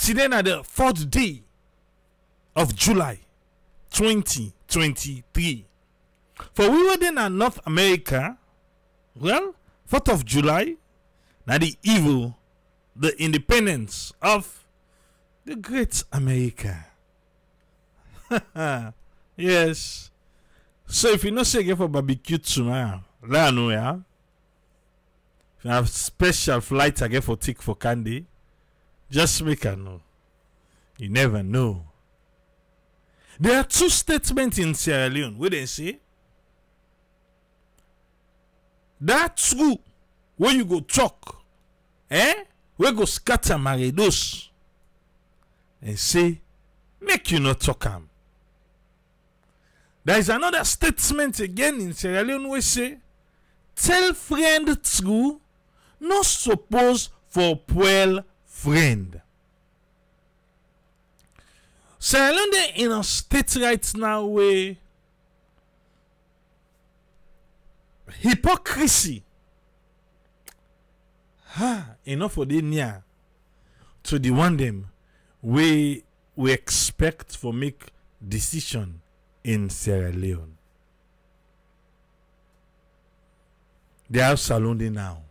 Today na the 4th day of July 2023. For we were then in North America, well, 4th of July, na the independence of the great America. Yes. So if you know say get for barbecue tomorrow, let I know, yeah. If you have special flight I get for take for candy, just make I know. You never know. There are two statements in Sierra Leone where they say that true when you go talk, we go scatter maridos and say make you not talk am. There is another statement again in Sierra Leone where say tell friend true, not suppose for poor friend. Sierra Leone in a state right now where hypocrisy enough for the near to the one them we expect for make decision in Sierra Leone. They have Salonde now.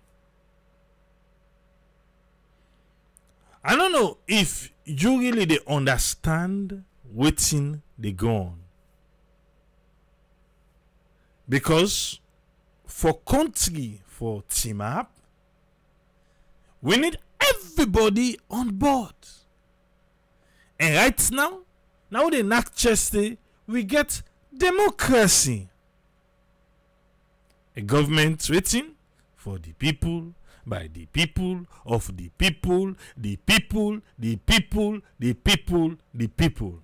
I don't know if you really they understand waiting they go on. Because for country, for team up, we need everybody on board. And right now they knock chest, we get democracy. A government waiting for the people, by the people, of the people, the people, the people, the people, the people.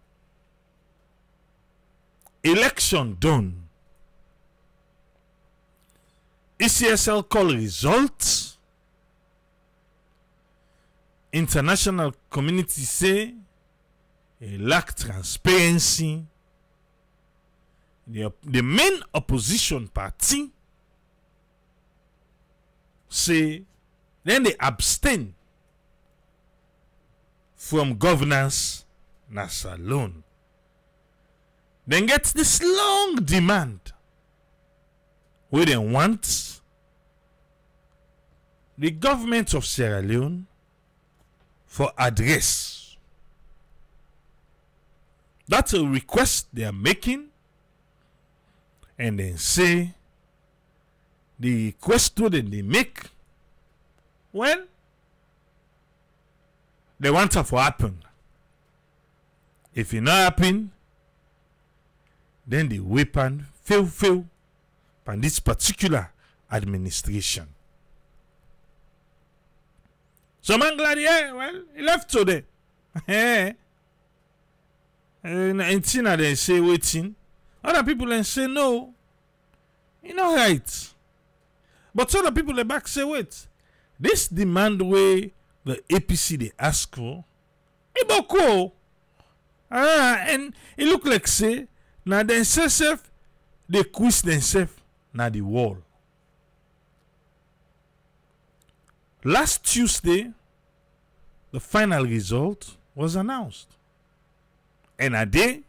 Election done. ECSL call results. International community say a lack transparency. The main opposition party say then they abstain from governance alone. Then get this long demand where they want the government of Sierra Leone for address. That's a request they are making, and then say the request that they make, well, they want it to happen. If it not happen, then the weapon fail by this particular administration. So I'm glad, yeah, well, he left today. And Tina they say waiting. Other people then say no. You know right. But other people they back say wait. This demand way the APC they ask for, Iboko. And it look like say now themselves they quiz themselves now the wall. Last Tuesday, the final result was announced. And a day,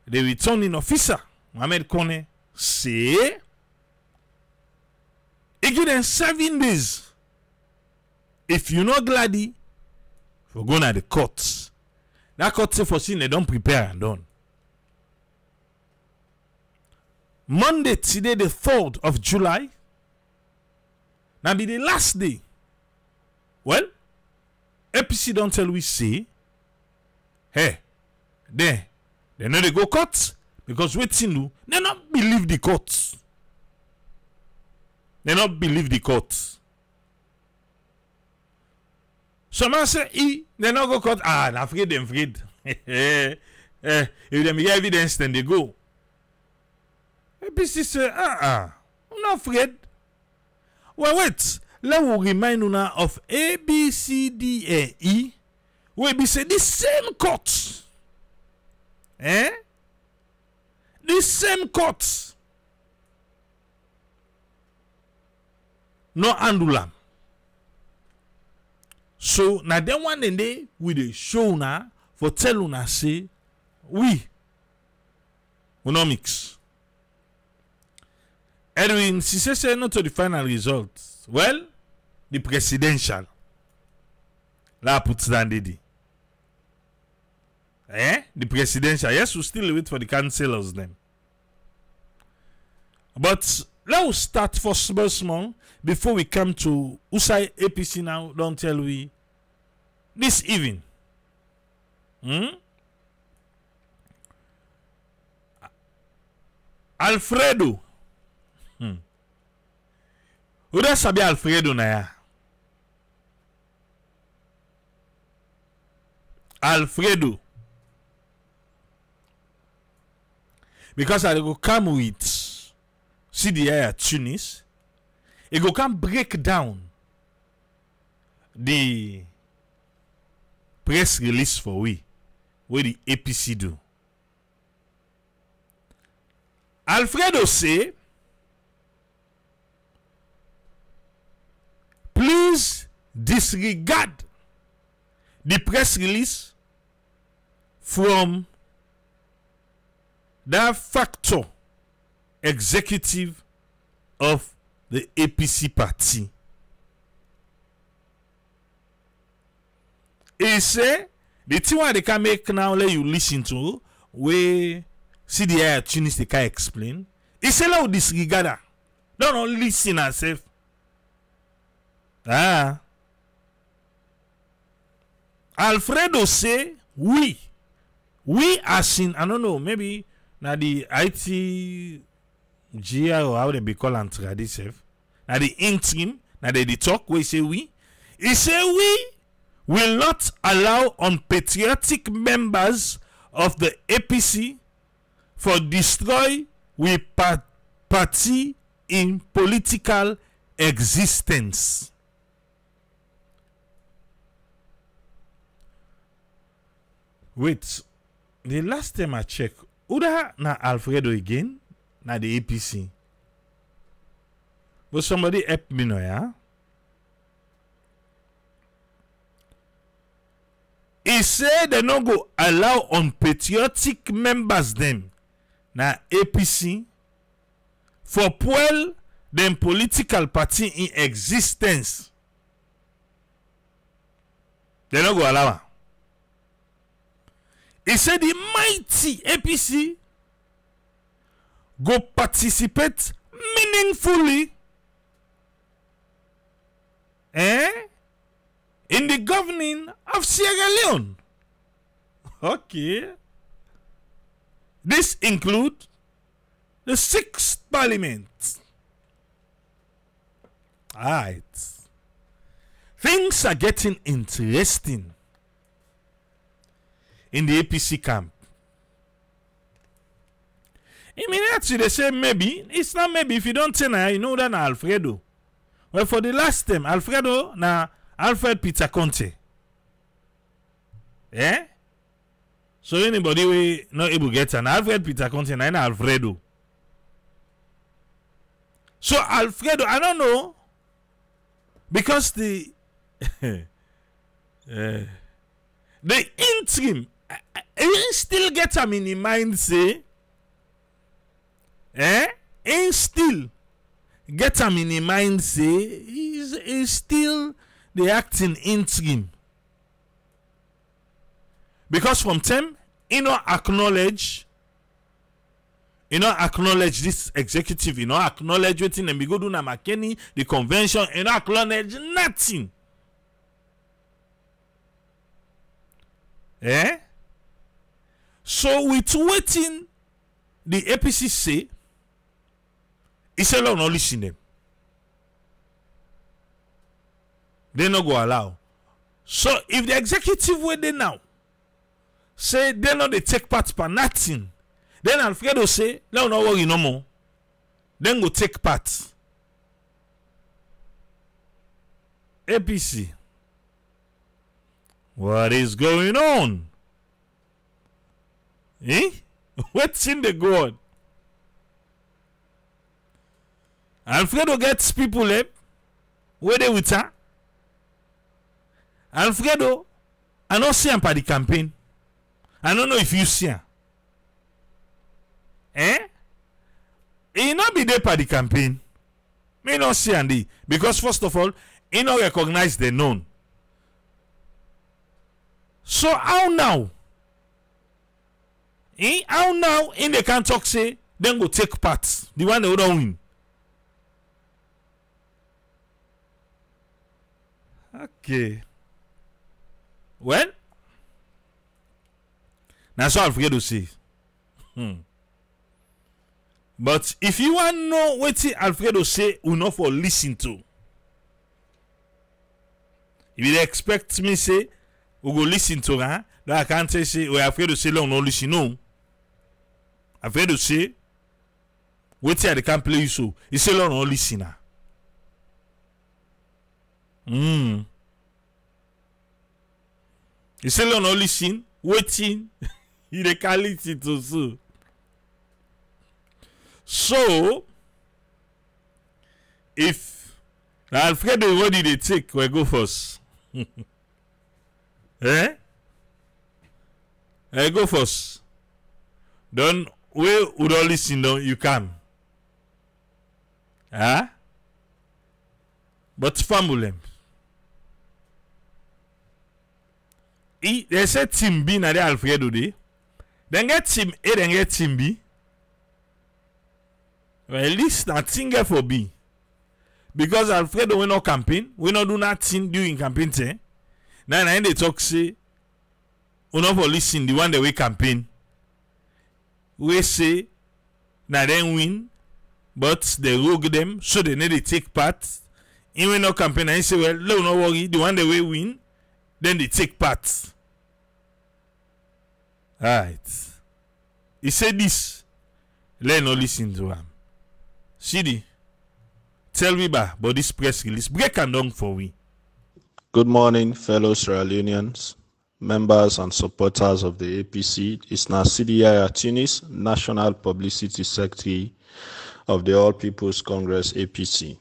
the returning officer, Mohamed Kone, say, he give them 7 days. If you not glad, for going to the courts. That court say for sin, they don't prepare and done. Monday, today, the 3rd of July, now be the last day. Well, APC don't tell we say, hey, they know they go court because waiting do they not believe the court. They not believe the court. Some man say they not go court. I'm afraid them afraid. If them get evidence, then they go. APC say, I'm not afraid. Well, wait. Let me remind you now of A, B, C, D, A, E. Where we say the same court. The same court. No handle am. So now then one day we dey show una for tell una say we no mix. Edwin, she say not to the final result. Well, the presidential. La put down Didi. The presidential. Yes, we still wait for the councillors then. But let's start for small before we come to Usai APC now. Don't tell we this evening. Alfredo. Uda sabi Alfredo na ya. Alfredo. Because I go come with CDI at Tunis. It go come break down the press release for we where the APC do. Alfredo say, please disregard the press release from that factor executive of the APC party. He say the thing what they can make now let you listen to where CDI Tunis they can explain. He say let you disregard that. Don't listen and say Alfredo say we as in I don't know maybe now the IT GI or how they be called and traditive. Now the interim now they talk we say we. He say we will not allow unpatriotic members of the APC for destroy we party in political existence. Wait, the last time I check, Uda na Alfredo again, na the APC. But somebody help me now, yeah? He said they no go allow unpatriotic members them na APC for puel them political party in existence. They no go allow. He said the mighty APC go participate meaningfully in the governing of Sierra Leone. Okay. This include the 6th Parliament. Alright. Things are getting interesting in the APC camp. Immediately they say maybe. It's not maybe. If you don't say now, you know that na Alfredo. Well, for the last time, Alfredo na Alfred Peter Conte. Yeah? So anybody we not able to get an Alfred Peter Conte na Alfredo. So Alfredo, I don't know. Because the the interim he still get him in the mind say he still get him in the mind say he's still the acting interim because from them he not acknowledge this executive, he not acknowledge wetin dem be go do na McKinney, the convention, he not acknowledge nothing. So with waiting the APC say, he say no listen them. They no go allow. So if the executive way they now say they no they take part for nothing, then Alfredo say no worry no more. Then go take part. APC. What is going on? What's in the gourd? Alfredo gets people where they with her. Alfredo, I don't see him for the campaign. I don't know if you see him. He not be there for the campaign. Me not see him because first of all, he not recognize the known. So how now? How now in the can talk say then go take part. The one they would win. Okay. Well, that's all Alfredo say. But if you want to know what Alfredo say, we not for listen to. If you expect me say, we go listen to her, then I can't say, we Alfredo say, no, no listen, no. Alfredo say, wait till I can't play you so. He say, no, no listen. He say, no, no listen, waiting. He can't listen to so. So, if Alfredo what did they take, we go first. Go first. Don't we would all listen down, you can. But family. They say team B na the Alfredo dey. Then get team A, then get team B. Well, at least nothing get for B. Because Alfredo we no campaign, we no do nothing during campaign time. Now they talk say, we no for listen the one that we campaign. We say, now then win, but they rogue them, so they need to take part. Even no campaign, and say, well, no worry, the one that we win, then they take part. Alright. He said this. Let no listen to him. CD, tell me about this press release. Break and down for we. Good morning, fellow Sierra Leoneans, members and supporters of the APC. It's now CDI Tunis, National Publicity Secretary of the All People's Congress APC.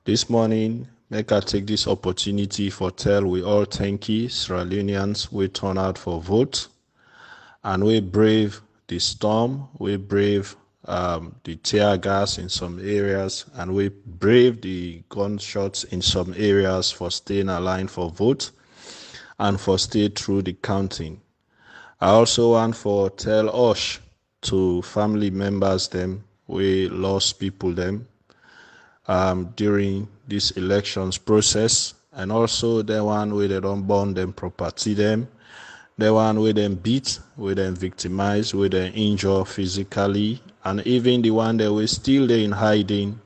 This morning, make I take this opportunity for tell we all thank you, Sierra Leoneans, we turn out for vote, and we brave the storm, we brave the tear gas in some areas, and we brave the gunshots in some areas for staying aligned for vote and for stay through the counting. I also want for tell us to family members them we lost people them during this elections process, and also the one where they don't burn them property them, the one where them beat, where them victimize, where them injure physically, and even the one that were still there in hiding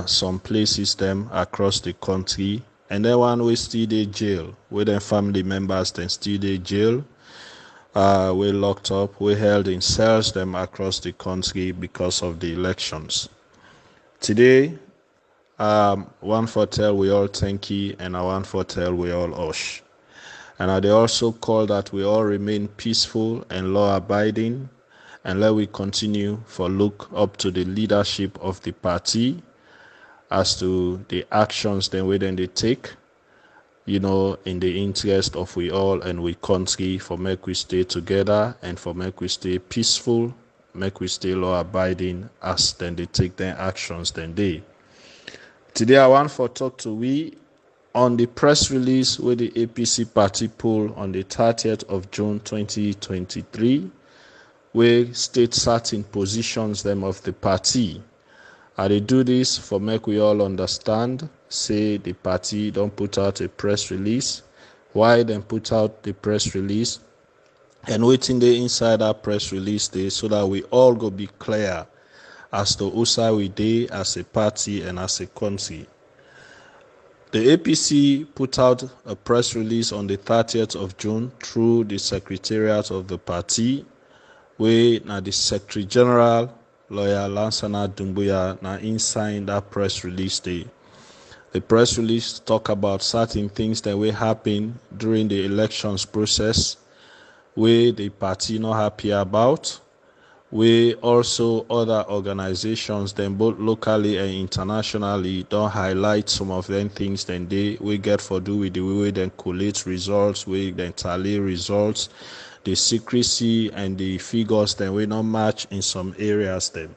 some places them across the country, and the one we still in jail, where them family members then still in jail, we locked up, we held in cells them across the country because of the elections. Today, one for tell we all thank you, and I want for tell we all osh. And they also call that we all remain peaceful and law-abiding, and let we continue for look up to the leadership of the party as to the actions then they take, in the interest of we all and we country, for make we stay together and for make we stay peaceful, make we stay law-abiding as then they take their actions then they. Today I want for talk to we on the press release with the APC party poll on the 30th of June 2023, where state certain positions them of the party. And they do this for make we all understand, say the party don't put out a press release, why then put out the press release, and waiting the inside that press release day so that we all go be clear as to who side we dey as a party and as a country. The APC put out a press release on the 30th of June through the Secretariat of the party, where now the Secretary General, Lawyer Lansana Dumbuya, now inside that press release day. The press release talk about certain things that will happen during the elections process, where the party not happy about, We also other organizations, then both locally and internationally, don't highlight some of them things then we get for do with the way then collate results, we then tally results, the secrecy and the figures then we not match in some areas then.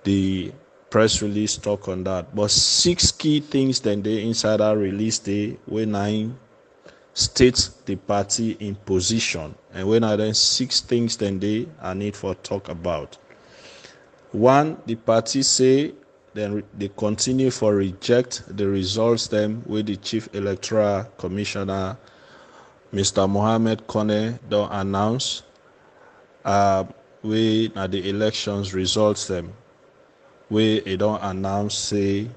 The press release talk on that. But 6 key things then they inside our release day when 9 states the party in position, and when I then 6 things then they I need for talk about. 1, the party say then they continue for reject the results them with the Chief Electoral Commissioner Mr. Mohamed Kone don't announce we na the elections results them we they don't announce say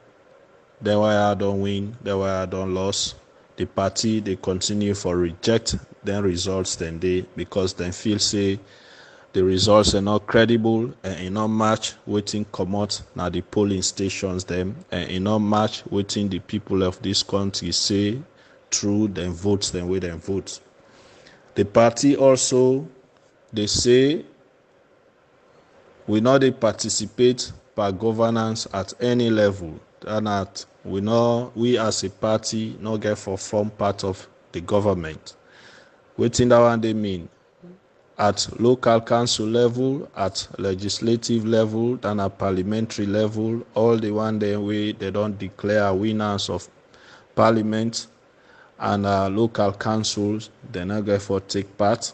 then why I don't win, then why I don't lose. The party they continue for reject then results then they because they feel say the results are not credible and not match waiting come out now the polling stations them and not match waiting the people of this country say through them votes then with them votes. The party also they say we not they participate by governance at any level, and that we as a party not get for form part of the government. Waiting that one they mean at local council level, at legislative level, and at parliamentary level, all the one day we they don't declare winners of parliament and local councils, they not get for take part.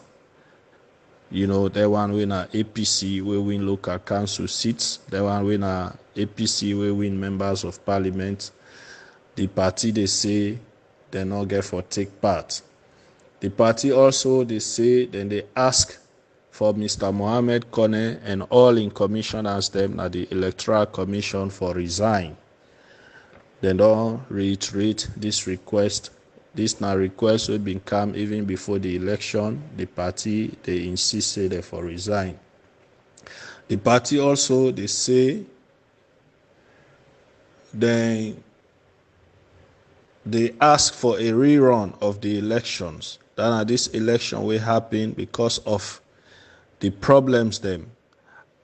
You know, that one win a APC, we win local council seats. That one win a APC, we win members of parliament. The party they say they not get for take part. The party also they say then they ask for Mr. Mohamed Kone and all in commissioners them at the Electoral Commission for resign. They don't reiterate this request. This now request will been come even before the election. The party they insisted they for resign. The party also they say they ask for a rerun of the elections. That this election will happen because of the problems them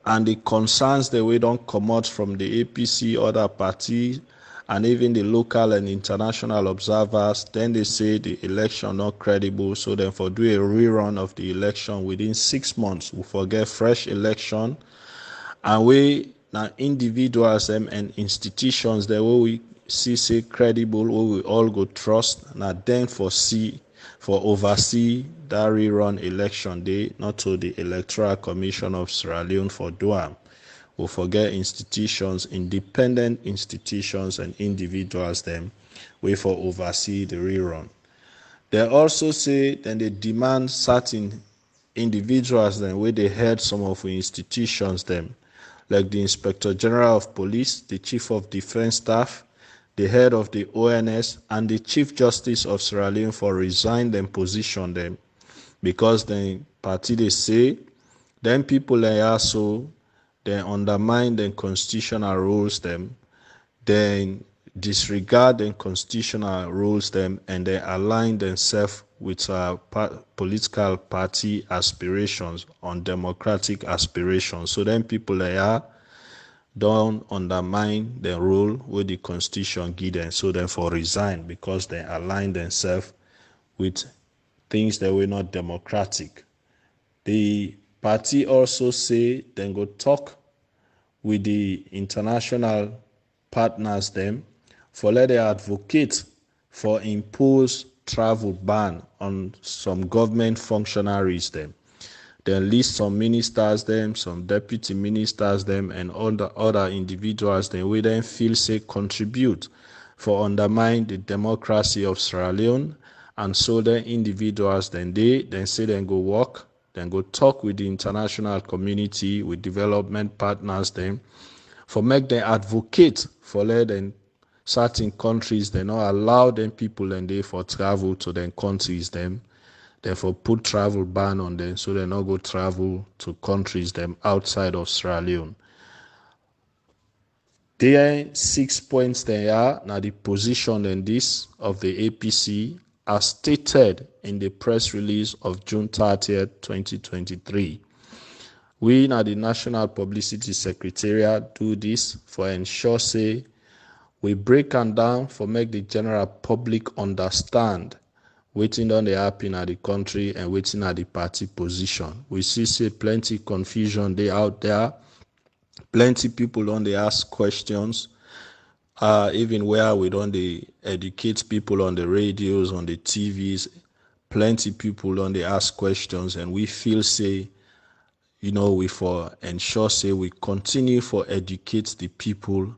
and the concerns that we don't come out from the APC, other parties, and even the local and international observers. Then they say the election not credible, so then for do a rerun of the election within 6 months, we forget fresh election, and we now individuals and institutions that we see say credible, we all go trust, now then for oversee that rerun election day, not to the Electoral Commission of Sierra Leone for Duam. We forget institutions, independent institutions and individuals them way for oversee the rerun. They also say then they demand certain individuals then where they head some of the institutions them, like the Inspector General of Police, the Chief of Defense Staff, the head of the ONS, and the Chief Justice of Sierra Leone for resign them position them, because the party they say then people they also they undermine the constitutional rules them, then disregard the constitutional rules them, and they align themselves with political party aspirations on democratic aspirations. So then people they don't undermine the rule with the constitution give them, so therefore resign because they align themselves with things that were not democratic. The party also say then go talk with the international partners them for let they advocate for impose travel ban on some government functionaries them. Then list some ministers them, some deputy ministers them, and other individuals then we then feel say contribute for undermine the democracy of Sierra Leone, and so the individuals then say then go work, then go talk with the international community, with development partners them, for make them advocate for let them certain countries they not allow them people and they for travel to them countries them. Therefore, put travel ban on them so they not go travel to countries them outside of Sierra Leone. There are 6 points they are now the position in this of the APC as stated in the press release of June 30th, 2023. We na the National Publicity Secretariat do this for ensure say we break am down for make the general public understand wetin don dey happen at the country and wetin at the party position. We see say plenty confusion dey out there. Plenty people don dey ask questions. Even where we don dey educate people on the radios, on the TVs, plenty people don dey ask questions, and we feel say, we for ensure say we continue for educate the people,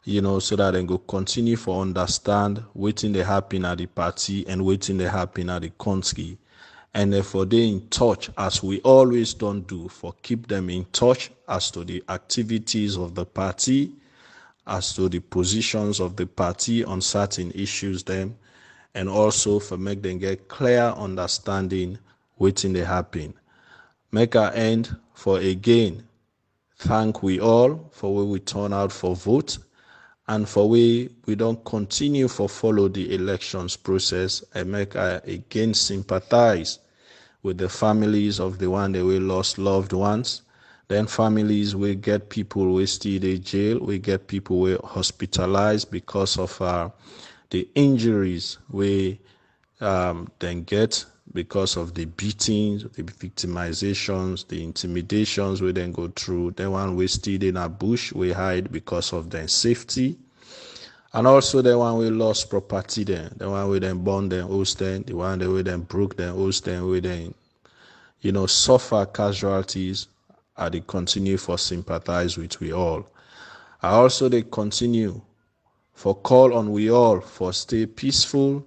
so that they go continue for understand wetin dey happen at the party and wetin dey happen at the country. And therefore they in touch, as we always don't do, for keep them in touch as to the activities of the party, as to the positions of the party on certain issues them, and also for make them get clear understanding wetin dey happen. Make our end for again thank we all for where we turn out for vote, and for we don't continue for follow the elections process, and make I again sympathize with the families of the one that we lost loved ones. Then families will get people we still in jail, we get people we hospitalized because of the injuries we then get because of the beatings, the victimizations, the intimidations we then go through. The one we still in a bush, we hide because of their safety. And also the one we lost property then, the one we then burn them host then, the one that we then broke them host then, we then, suffer casualties. They continue for sympathize with we all. I also they continue for call on we all for stay peaceful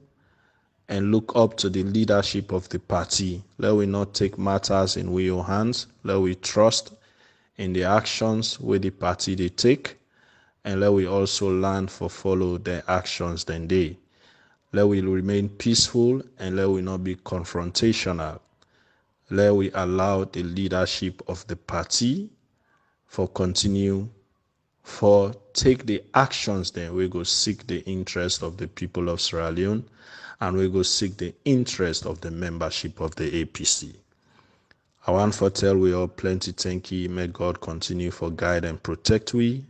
and look up to the leadership of the party. Let we not take matters in we own hands. Let we trust in the actions where the party they take, and let we also learn for follow their actions then they. Let we remain peaceful and let we not be confrontational. Let we allow the leadership of the party for continue for take the actions then we go seek the interest of the people of Sierra Leone, and we go seek the interest of the membership of the APC. I want to tell we all plenty thank you. May God continue for guide and protect we,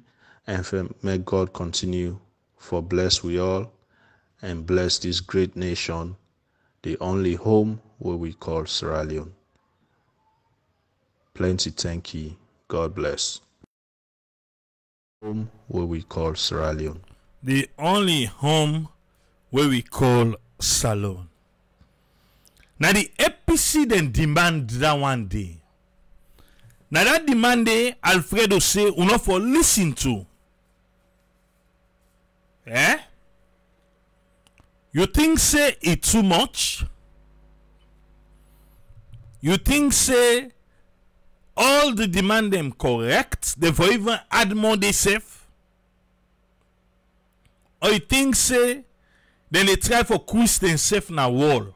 and may God continue for bless we all and bless this great nation, the only home where we call Sierra Leone. Plenty thank you. God bless. Home where we call Sierra Leone. The only home where we call Salone. Now the APC then demand that one day. Now that demand day, Alfredo say, we not for listen to. You think say it too much? You think say all the demand them correct, they for even add more they safe? Or you think say then they try for quiz themselves na wall?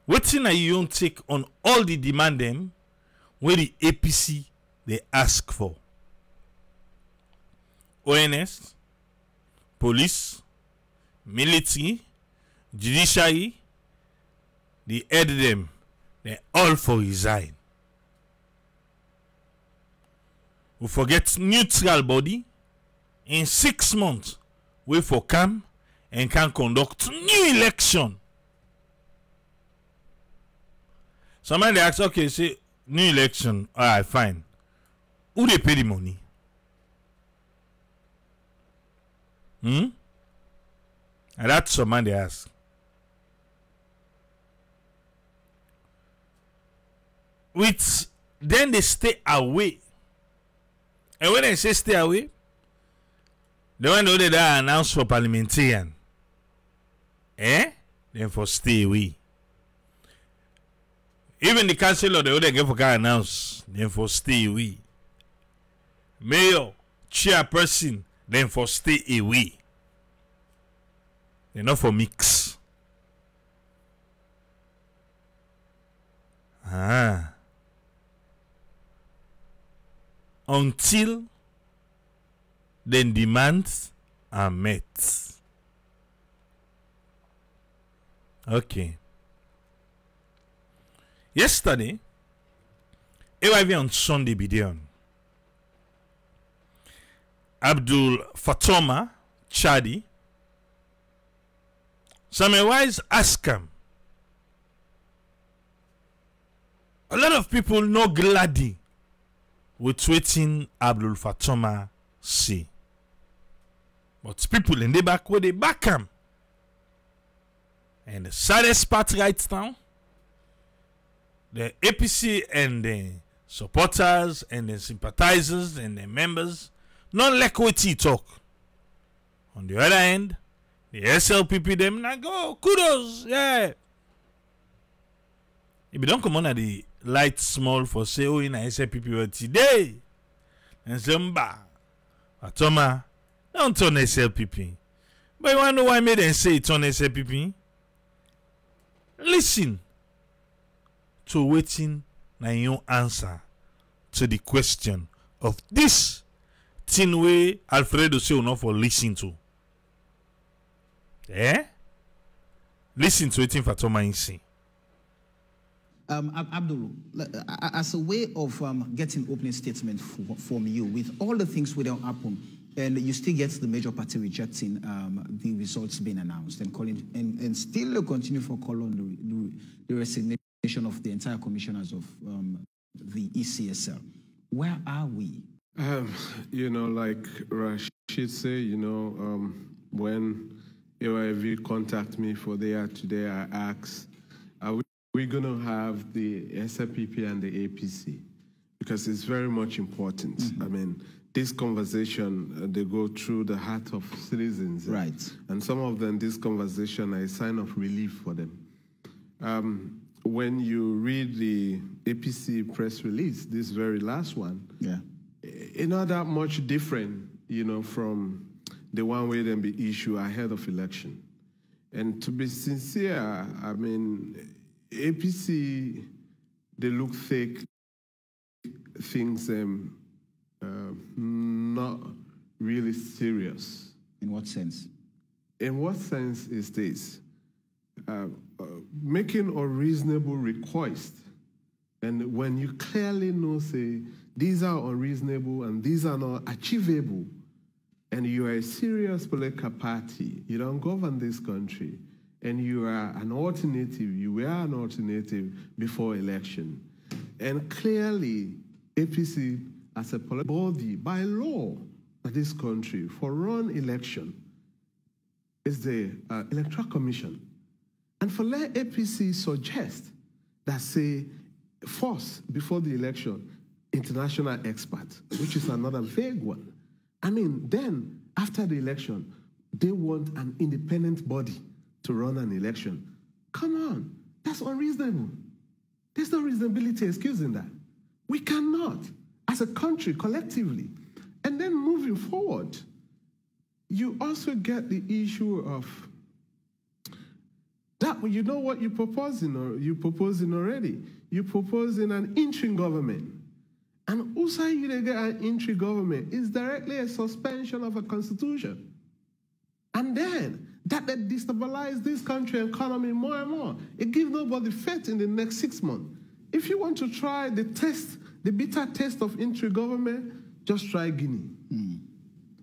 Wetin are you don't take on all the demand them where the APC they ask for? ONS, police, military, judiciary, they head them, they all for resign. We forget neutral body in 6 months we for come and can conduct new election. Somebody they ask, okay, say new election, alright, fine. Who they pay the money? And that's somebody they ask. With then they stay away. And when they say stay away, they want to that announce for parliamentarian. Then for stay away. Even the councillor they only get for can announce, then for stay away. Mayor, chairperson, then for stay away. They're not for mix. Until then demands are met. Okay. Yesterday, AYV on Sunday Bideon, Abdul Fatoma Chadi, Samuel Wise asked him, a lot of people no glady with waiting Abdul Fatoma say. But people in the back where they back him. And the saddest part right now, the APC and the supporters and the sympathizers and the members not like what he talk. On the other hand, the SLPP them like, oh, kudos, yeah. If you don't come on at the light small for say, oh, in a SLPP today, and Zumba, Atoma, don't turn SLPP. But you want to know why I made them say it's on SLPP? Listen to waiting na your answer to the question of this thing way Alfredo say not for listen to. Listen to waiting for Fatoma say. Abdul, as a way of getting opening statement from you, with all the things that happen, and you still get the major party rejecting the results being announced and calling and still continue for call on the resignation of the entire commissioners of the ECSL. Where are we? Like Rashid say, when AYV contact me for there today, I ask, are we going to have the SLPP and the APC? Because it's very much important. Mm-hmm. I mean, this conversation, they go through the heart of citizens. Right. And some of them, this conversation is a sign of relief for them. When you read the APC press release, this very last one, it's not that much different, from the one where then be issued ahead of election. And to be sincere, I mean, APC, they look fake things not really serious. In what sense? In what sense is this? Making a reasonable request, and when you clearly know, say, these are unreasonable and these are not achievable, and you are a serious political party, you don't govern this country, and you are an alternative, you were an alternative before election, and clearly APC as a political body, by law of this country, for run election, is the Electoral Commission. And for let APC suggest that, say, first, before the election, international expert, which is another vague one. I mean, then, after the election, they want an independent body to run an election. Come on, that's unreasonable. There's no reasonability excusing that. We cannot, as a country, collectively. And then moving forward, you also get the issue of that, you know what you're proposing, or you're proposing already. You're proposing an interim government. And also you get an interim government is directly a suspension of a constitution. And then that destabilize this country economy more and more. It gives nobody faith in the next 6 months. If you want to try the test, the bitter test of interim government, just try Guinea.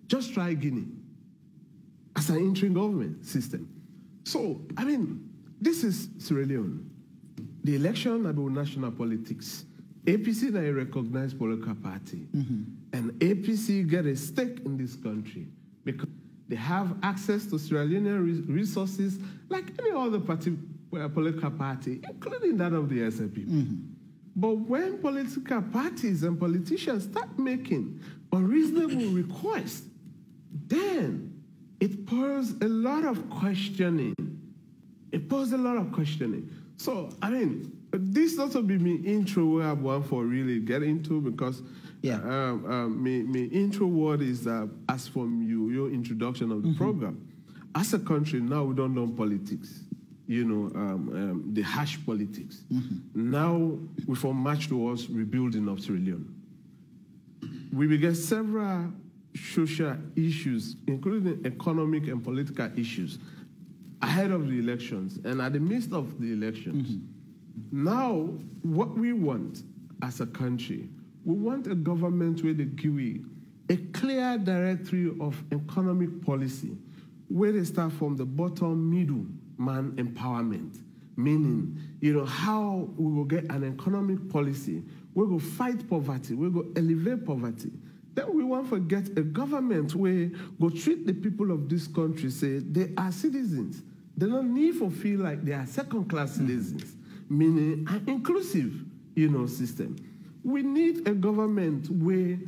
Just try Guinea as an interim government system. So, I mean, this is Sierra Leone. The election about national politics. APC is a recognized political party. And APC get a stake in this country because they have access to Sierra Leonean resources like any other political party, including that of the SLPP. But when political parties and politicians start making unreasonable requests, then it poses a lot of questioning. So, I mean, this also be my intro where I want for really get into because my intro word is as from your introduction of the program. As a country, now we don't know politics. The harsh politics. Now we form march towards rebuilding of Sierra Leone. We will get several social issues, including economic and political issues. ahead of the elections and at the midst of the elections. Now, what we want as a country, we want a government where they give a clear directory of economic policy, where they start from the bottom, middle, man empowerment. Meaning, how we will get an economic policy, we will fight poverty, we will elevate poverty. Then we want to get a government where go treat the people of this country, say they are citizens. They don't need to feel like they are second-class citizens, meaning an inclusive, system. We need a government where,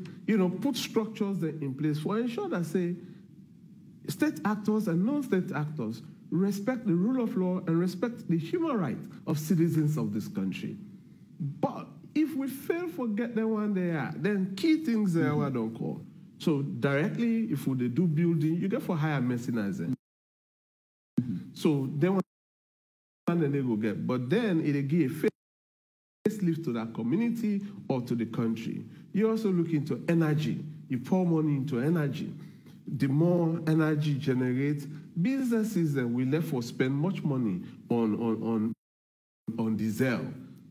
put structures in place for ensure that, say, state actors and non-state actors respect the rule of law and respect the human rights of citizens of this country. But if we fail to get them when they are, then key things there we don't call. So directly, if we do building, you get for hire mercenaries. So then they go get, but then it give a facelift to that community or to the country. You also look into energy. You pour money into energy. The more energy generates, businesses that will therefore spend much money on diesel.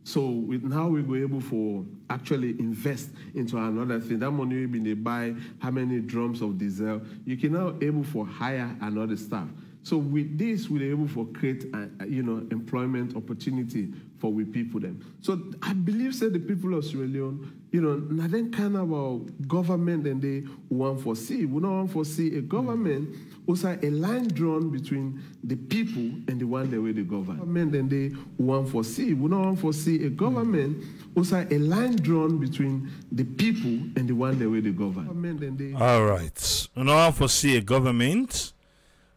So now we go able to actually invest into another thing. That money when they buy how many drums of diesel, you can now able to hire another staff. So with this, we're able to create, employment opportunity for we people them. So I believe, say the people of Sierra Leone, now then kind of a government and they want to see. We don't want to see a government also a line drawn between the people and the one that way they govern. Government and they want to see. We don't want to see a government also a line drawn between the people and the one that way they govern. All right. We don't want to see a government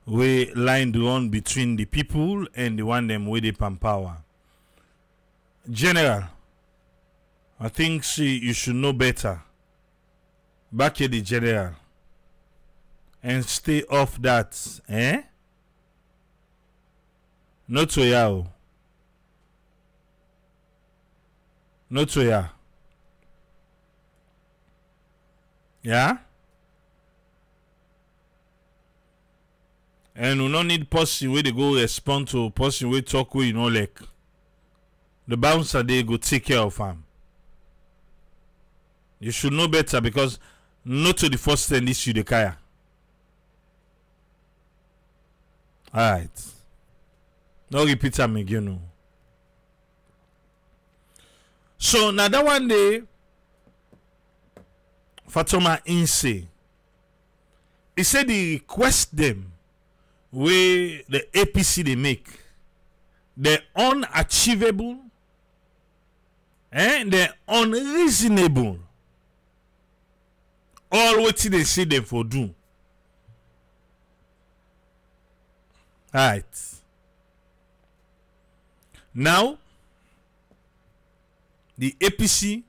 we line drawn between the people and the one them with the power. General, I think you should know better. Back here the general. And stay off that. Not to ya. Not to ya. Yeah? And we don't need person where they go respond to person where talk with like. The bouncer they go take care of him. You should know better because not to the first thing this you the kaya. Alright. No repeat them again. So now that one day Fatoma Inse he said he request them where the APC they make the unachievable and the unreasonable all what they say them for do. Alright. Now the APC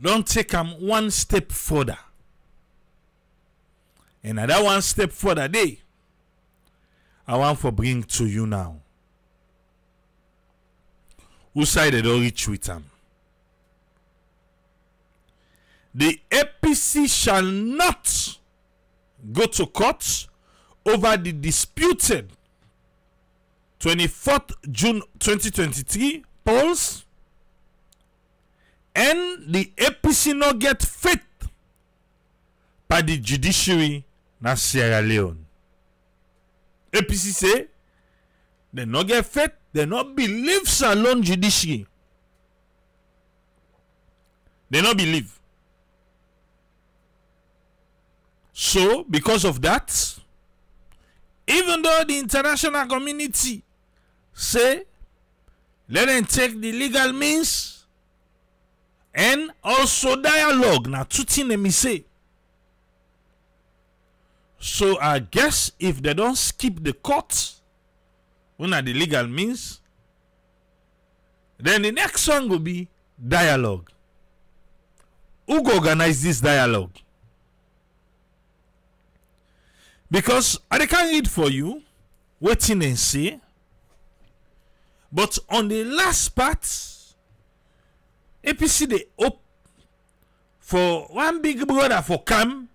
don't take them one step further. And another one step further day I want to bring to you now. Who side they don't reach with them? The APC shall not go to court over the disputed 24th June 2023 polls, and the APC not get faith by the judiciary na Sierra Leone. APC say they not get faith, they not believe Salon judiciary. They not believe. So, because of that, even though the international community say, let them take the legal means and also dialogue. Now, two things let me say. So, I guess if they don't skip the court, when are the legal means, then the next one will be dialogue. Who go organize this dialogue? Because I can't read for you, waiting and see. But on the last part, APC they hope for one big brother for come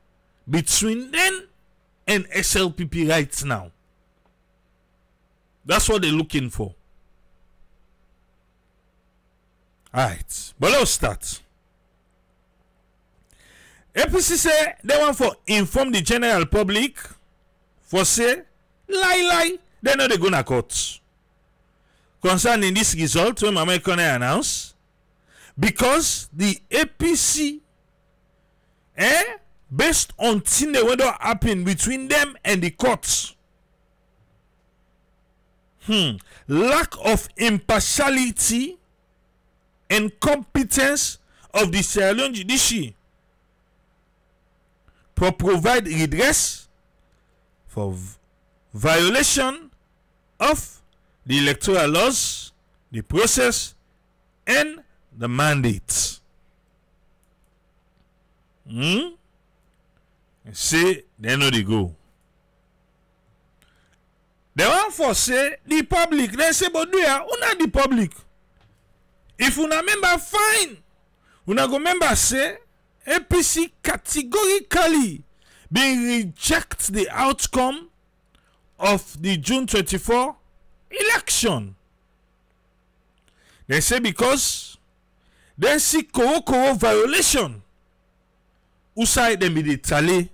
between them and SLPP right now. That's what they're looking for. Alright, but let's start. APC say they want for inform the general public for say lie they know they gonna court concerning this result when Mama Ekone announce, because the APC based on thing that will happen between them and the courts, lack of impartiality and competence of the Sierra Leone judiciary for provide redress for violation of the electoral laws, the process, and the mandate. Say they know they go. They want for say the public. They say, but do ya? Una the public. If una member fine, una go member say APC categorically being reject the outcome of the June 24 election. They say because they see koro violation. Usai them be the tally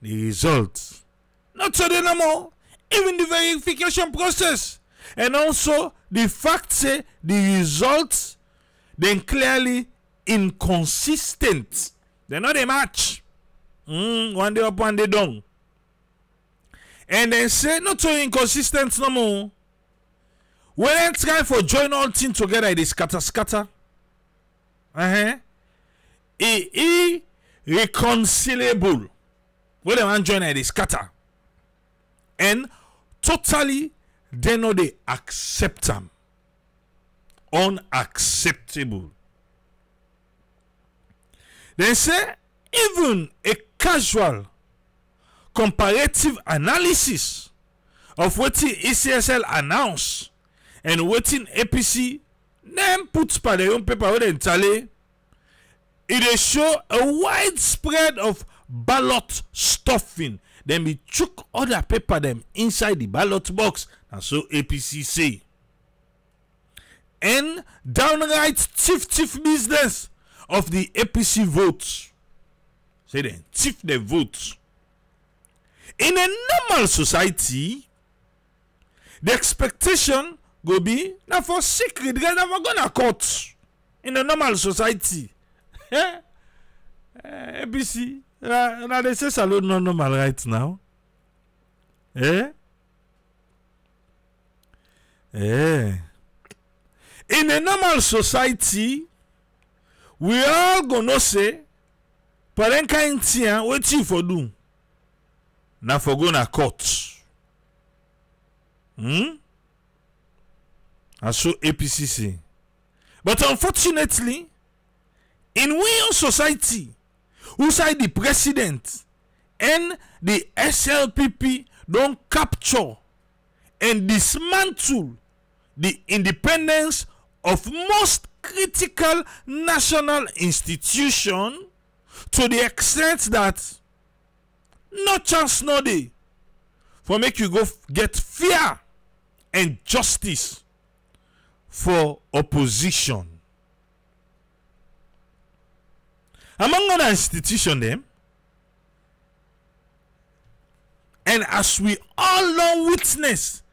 the result. Not so no more. Even the verification process. And also the fact say the results then clearly inconsistent. They're not a match. One day up, one day down. And then say not so inconsistent no more. When they try for join all things together, it is scatter. Irreconcilable. When they want join, it is scatter. And totally they know they accept them. Unacceptable. They say even a casual comparative analysis of what ECSL announced and what APC then puts by their own paper with tally, it show a widespread of ballot stuffing. Then we took other paper them inside the ballot box, and so APC say. And downright thief business of the APC votes. Say then, thief the votes. In a normal society, the expectation go be now for secret, they never gonna court. In a normal society. APC, now they say salute not normal right now. In a normal society, we all gonna say, parenka intia, what you for do? Na for go na court. And so APC say. But unfortunately, in we society, who side the president and the SLPP don't capture and dismantle the independence of most critical national institution to the extent that no chance no day for make you go get fear and justice for opposition. Among other institutions them, and as we all know witness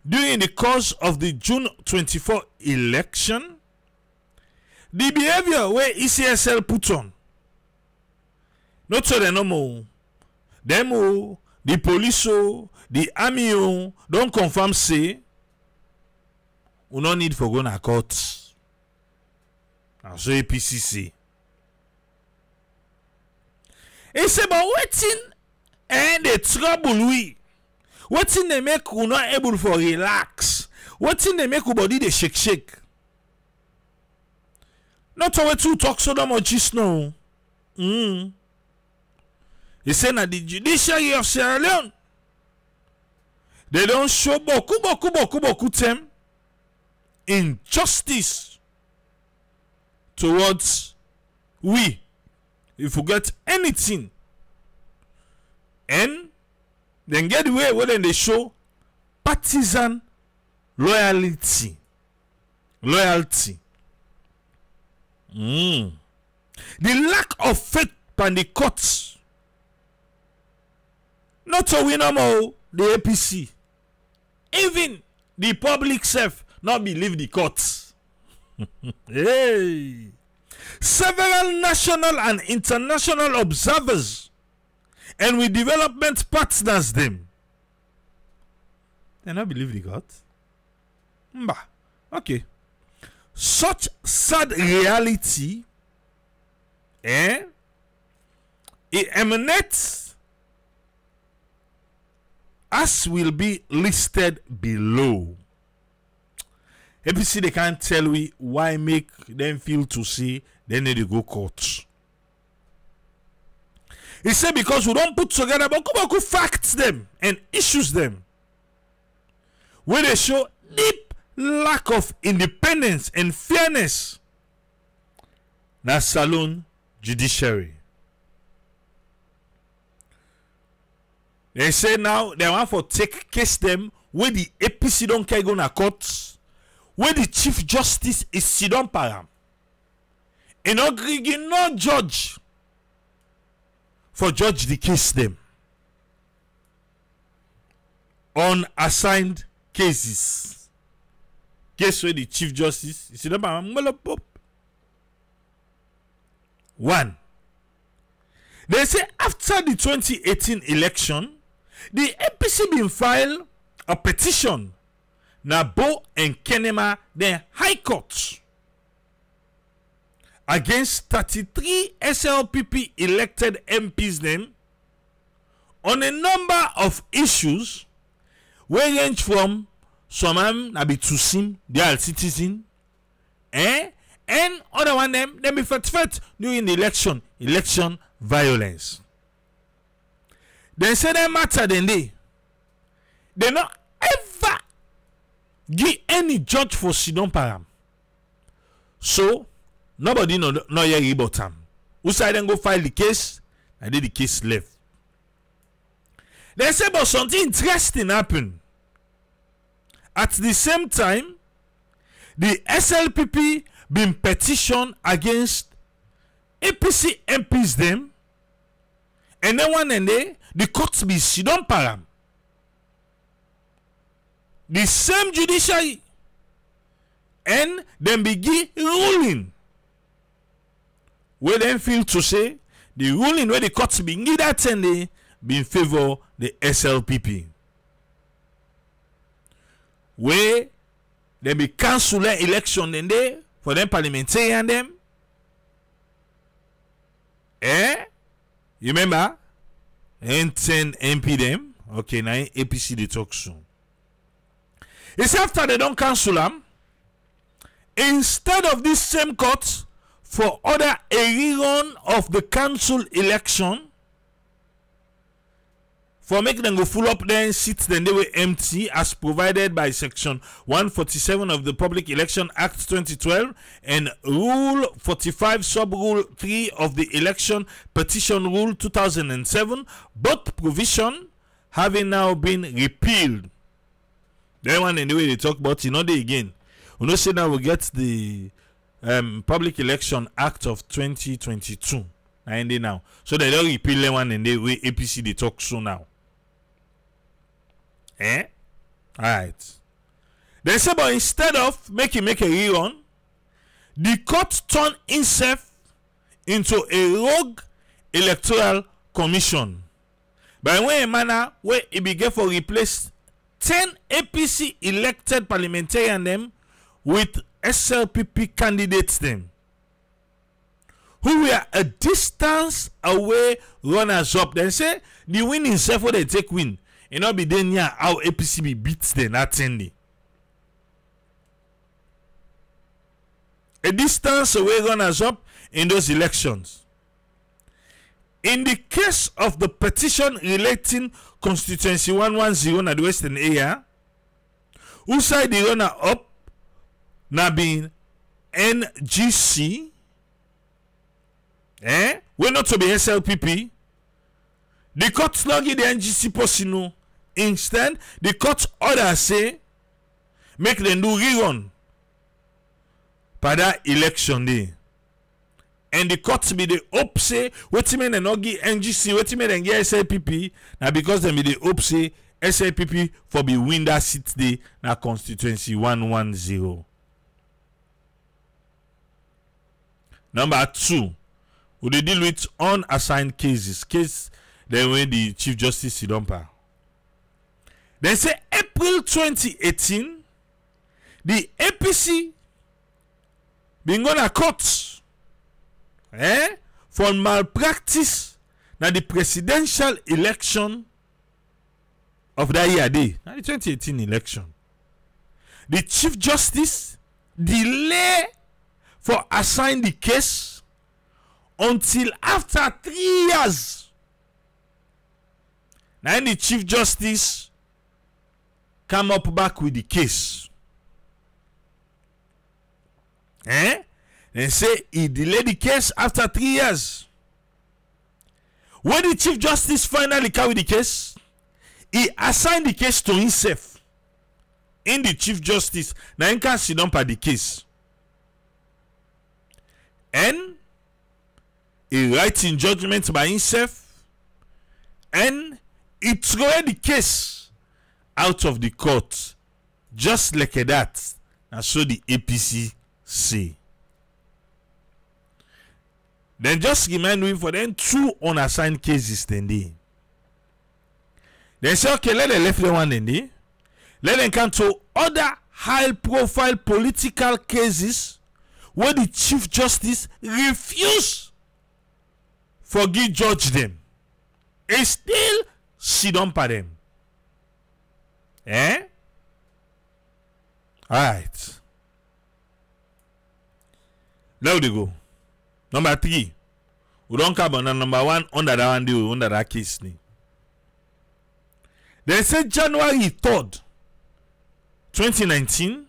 during the course of the June 24 election, the behavior where ECSL put on, not so they no more, them the police the army don't confirm say we no need for go na court. And so APC say. It say but waiting and the trouble we. Waiting they make you not able for relax. Waiting they make your body they shake. Not always to talk so damn much just now. He say na the judiciary of Sierra Leone, they don't show boku them injustice towards we. If we get anything, and then get away when they show partisan loyalty. The lack of faith by the courts. Not so we know more the APC. Even the public self not believe the courts. Hey. Several national and international observers and with development partners them. They not believe the courts. Okay. Such sad reality it emanates as will be listed below. APC they can't tell we why make them feel to see they need to go court. He said because we don't put together but facts them and issues them where they show deep lack of independence and fairness. Na saloon judiciary. They say now they want for take case them where the APC don't care go na court. Where the Chief Justice is Sidon Param. And no judge for judge the case them. On assigned cases. Case where the Chief Justice is Sidon Param. 1. They say after the 2018 election, the APC been filed a petition na Bo and Kenema the High Court against 33 SLPP elected MPs them on a number of issues where range from some na be Tusim, they are citizen, and other one them be fet during the election violence. They say that matter then they not ever give any judge for Sidon Param. So nobody no hear about them. Who side then go file the case and then the case left. They say but something interesting happened. At the same time, the SLPP been petitioned against APC MPs them, and then one and day the courts be Sidon Param. The same judiciary and then begin ruling where them feel to say the ruling where the courts be neither attending be in favor the SLPP. Where they be cancel election then they for them parliamentarian them. You remember? And 10 MP them. Okay, now APC they talk soon. It's after they don't cancel them. Instead of this same court for order a rerun of the council election for making them go full up then seats then they were empty as provided by section 147 of the Public Election Act 2012 and rule 45 sub rule 3 of the Election Petition Rule 2007, both provision having now been repealed. Then one in the way they talk about they again. We know say now we get the Public Election Act of 2022 now. So they don't repeal the one in the way APC they talk so now. Alright. They say but instead of make a rerun, the court turned itself into a rogue electoral commission. By way a manner where it began for replace 10 APC elected parliamentarian them with SLPP candidates them who were a distance away runners up. They say the win itself where they take win. It not be then here how APC beats them attending. A distance away runners up in those elections. In the case of the petition relating constituency 110 at the Western area, who side the runner up now being NGC, we're not to be SLPP. The court not give the NGC posino. Instead, the court order say make them do rerun for that election day. And the court be the hope say wetin make dem not give NGC, wetin make dem get SLPP, now because dem be the hope say SLPP for be win that seat day na constituency 110. Number 2, we dey deal with unassigned cases. Case then when the Chief Justice sidon pa. Then say April 2018, the APC been gonna court for malpractice na the presidential election of that year day, na the 2018 election. The Chief Justice delay for assign the case until after 3 years. Now the Chief Justice come up back with the case. They say he delayed the case after 3 years. When the Chief Justice finally carried the case, he assigned the case to himself. In the Chief Justice, now he can sit down by the case. And he writes in judgment by himself. And he threw the case out of the court. Just like that. And so the APC say. Then just remind me for them 2 unassigned cases then they. Then say okay, let them left the one then they. Let them come to other high profile political cases where the Chief Justice refuse forgive judge them. And still sit on for them. Alright. There we go. Number 3. We don't come on number 1 under that one deal, under that case. They say January 3rd, 2019,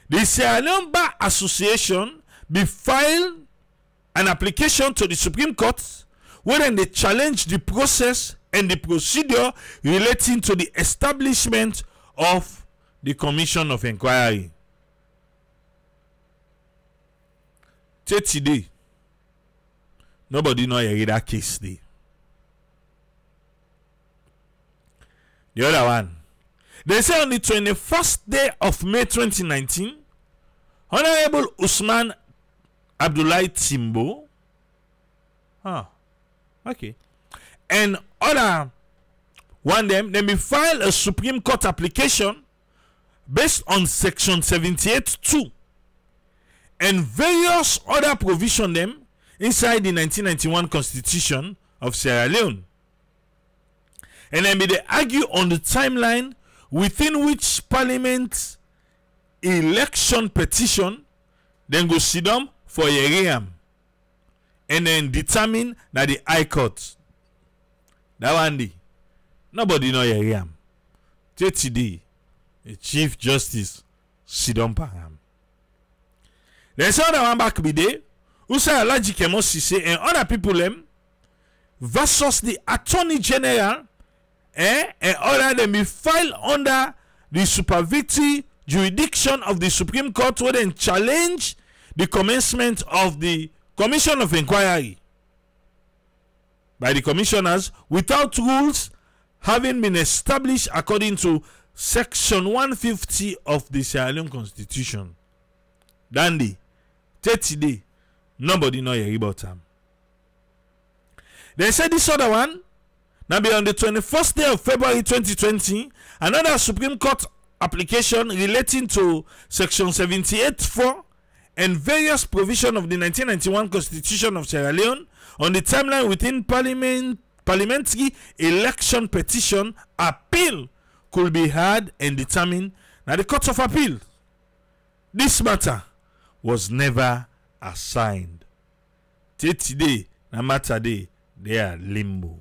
the Sierra Leone Bar Association be filed an application to the Supreme Court wherein they challenge the process and the procedure relating to the establishment of the Commission of Inquiry. Today, nobody know that case day. The other one, they say on the 21st day of May 2019, Honorable Usman Abdullahi Timbo, okay, and other one them be file a Supreme Court application based on Section 78(2) and various other provision them inside the 1991 Constitution of Sierra Leone. And then they argue on the timeline within which Parliament election petition then go sit down for a hearing and then determine that the High Court. That one day, nobody know a hearing. Today, the Chief Justice sit down for him. Then say other one back be there, who say Alhaji Kemo Sise and other people them versus the Attorney General and other them be filed under the supervisory jurisdiction of the Supreme Court where then challenge the commencement of the Commission of Inquiry by the commissioners without rules having been established according to Section 150 of the Sierra Leone Constitution. Dandy, 30 day, nobody know about them. They said this other one, now be on the 21st day of February 2020, another Supreme Court application relating to Section 78(4) and various provisions of the 1991 Constitution of Sierra Leone on the timeline within parliamentary election petition appeal could be heard and determined by the Court of Appeal. This matter was never assigned. Till today, no matter day, they are limbo.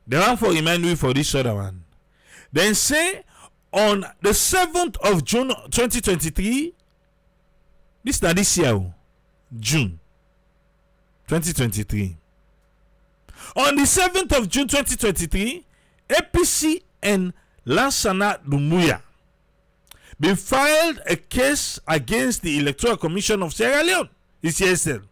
The one for remind me for this other one. Then say on the 7th of June 2023, this is this year, June 2023. On the 7th of June 2023, APC and Lansana Dumbuya been filed a case against the Electoral Commission of Sierra Leone, ECSL,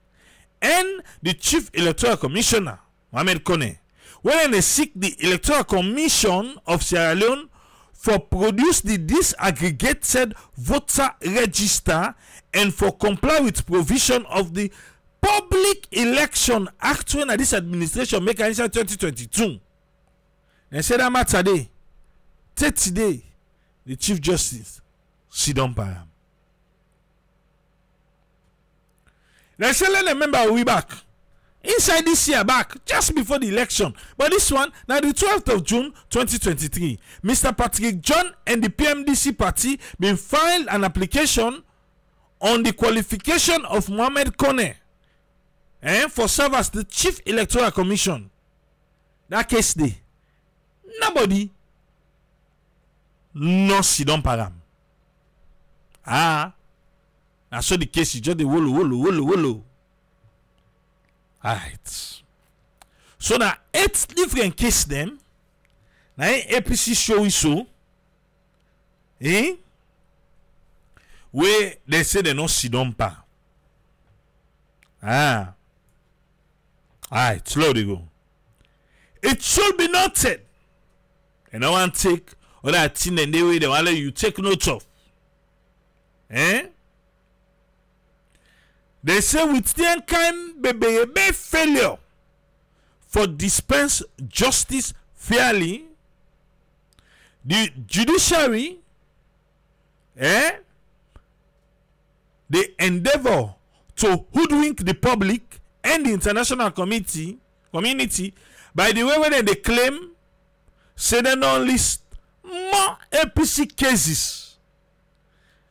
and the Chief Electoral Commissioner, Mohamed Kone, when they seek the Electoral Commission of Sierra Leone for produce the disaggregated voter register and for comply with provision of the Public Election Act when this administration make in 2022. They said that matter day, 30 day, the Chief Justice, Sidon Param. They said let them remember we back. Inside this year back, just before the election. But this one, now the 12th of June 2023, Mr. Patrick John and the PMDC party been filed an application on the qualification of Mohamed Kone for serve as the Chief Electoral Commission. That case day, nobody no Sidon Param. I saw the case is just the wolo. Alright. So now 8 different cases them. Now APC show so. Where they say they no Sidon Pa. Alright, slowly go. It should be noted. And I want to take all that thing and the way they want you take note of. They say with the kind baby failure for dispense justice fairly, the judiciary they endeavor to hoodwink the public and the international community by the way when they claim say they don't list more APC cases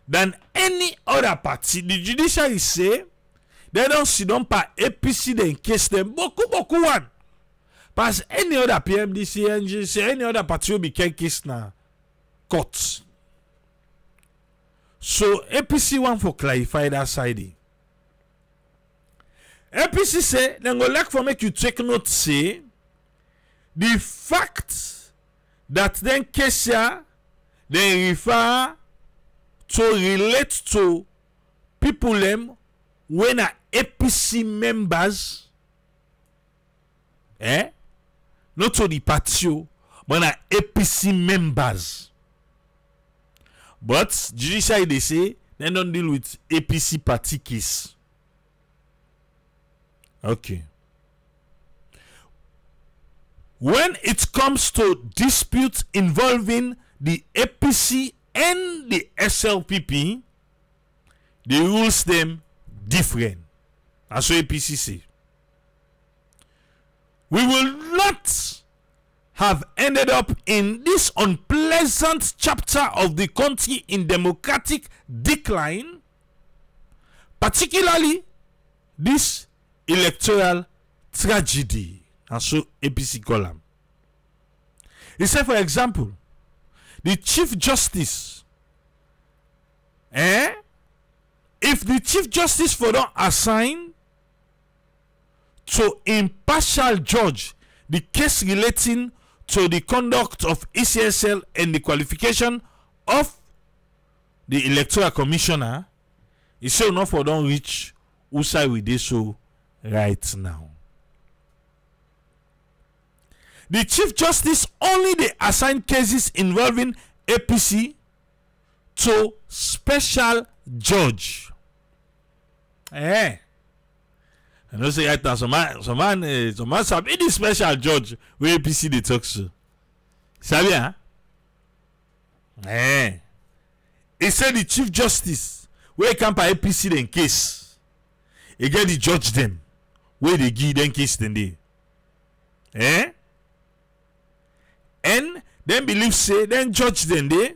than any other party. The judiciary say they don't see them par APC they case them beaucoup one. Pas any other PMDC, NGC, any other party will be case na court. So APC want for clarify that side. APC say they go like for make you take note say the fact that then case here they refer to relate to people them when are APC members, not to the party, but are APC members. But judiciary they say they don't deal with APC party case. Okay. When it comes to disputes involving the APC and the SLPP, the rules them different. As so APC say. We will not have ended up in this unpleasant chapter of the country in democratic decline, particularly this electoral tragedy. And so APC column. He said, for example, the Chief Justice, if the Chief Justice for don't assign to impartial judge the case relating to the conduct of ECSL and the qualification of the Electoral Commissioner, he say enough for don't reach who side with this so right now. The Chief Justice only they assign cases involving APC to special judge. I know say right now some man sabi the special judge where APC they talk to. Sabi he said the Chief Justice where come by APC then case. He get the judge them where they give them case then they. And then believe say then judge them they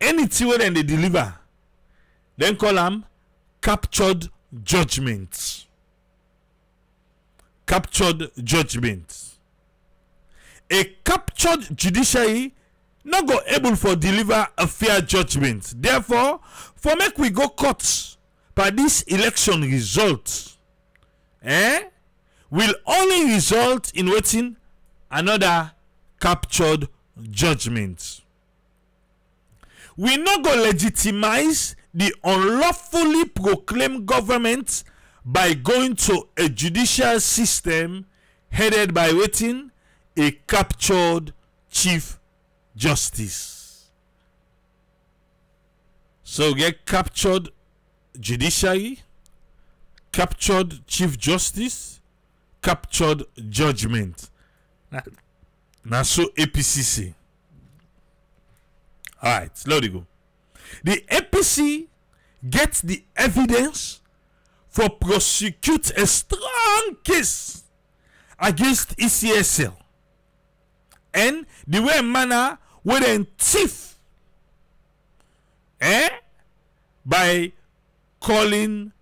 anything where then they deliver then call them captured judgment. Captured judgment. A captured judiciary not go able for deliver a fair judgment. Therefore, for make we go court by this election result, will only result in waiting another captured judgment. we not go legitimize the unlawfully proclaimed government by going to a judicial system headed by waiting a captured chief justice. So get captured judiciary, captured chief justice, captured judgment. Now so APC say. Alright, let it go. The APC gets the evidence for prosecute a strong case against ECSL. And the way manner where then thief by calling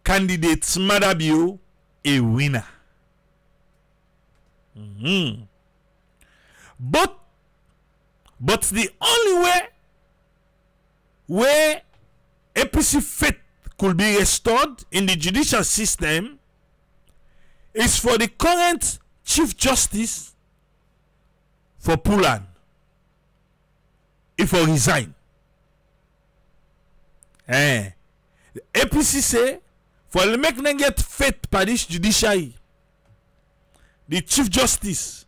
candidate Madabio a winner. But the only way where APC faith could be restored in the judicial system is for the current Chief Justice for Pulan if he resign. The APC say for the make them get faith by this judiciary, the Chief Justice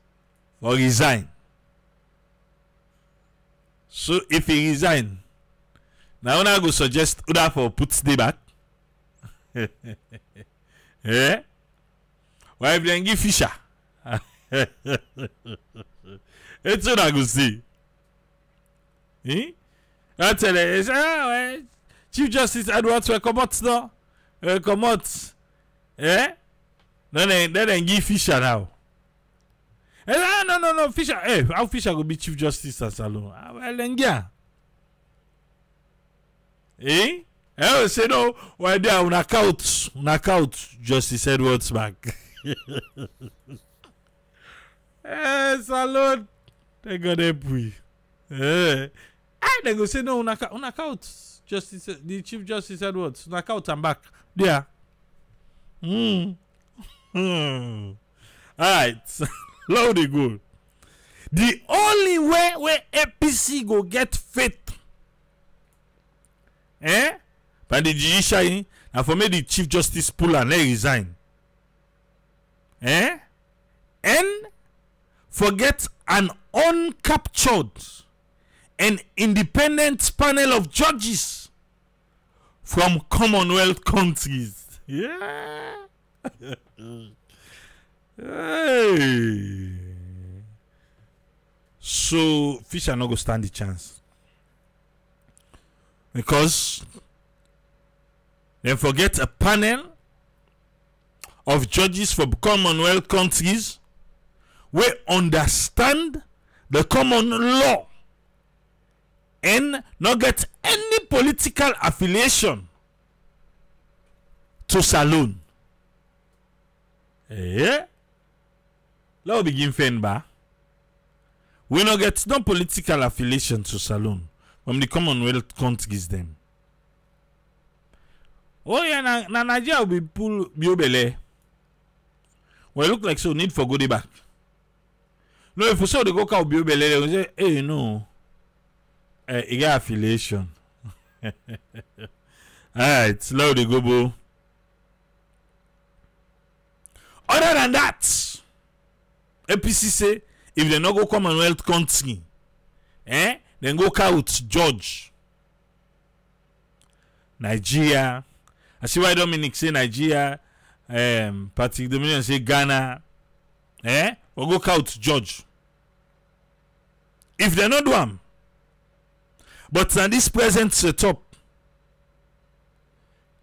will resign. So if he resign, now I go suggest Uda for put stay back. Yeah? Why if they give Fisher? It's what I go see. I tell you, Chief Justice Edwards will come out now. Come out. Eh? Then give Fisher now. No, Fisher. Hey, how Fisher go be Chief Justice at Salon? Well, then, yeah. I will say no. Why there? Knock out Justice Edwards back. Salon. They got a pui. They go say no. Knock out Justice, the Chief Justice Edwards. Knock out and back. There. Alright. Loud it go. The only way where APC go get faith by the judiciary and for me the Chief Justice Pulan resign. And forget an uncaptured and independent panel of judges from Commonwealth countries. Yeah. Hey. So Fisher not go stand the chance because they forget a panel of judges from Commonwealth countries will understand the common law and not get any political affiliation to Salon. Yeah. Let's begin Fenba. We not get no political affiliation to Salon from the Commonwealth countries them. Oh yeah, na Nigeria will be pull Biobele. Well, look like so need for go back. No, if we saw the go call Biobele, they will say, hey, no, you got affiliation. Alright, slow the go, boo. Other than that, APC say if they not go Commonwealth country, then go count George. Nigeria. I see why Dominic say Nigeria, Patrick Dominion say Ghana, or go count George. If they not do them, but on this present setup,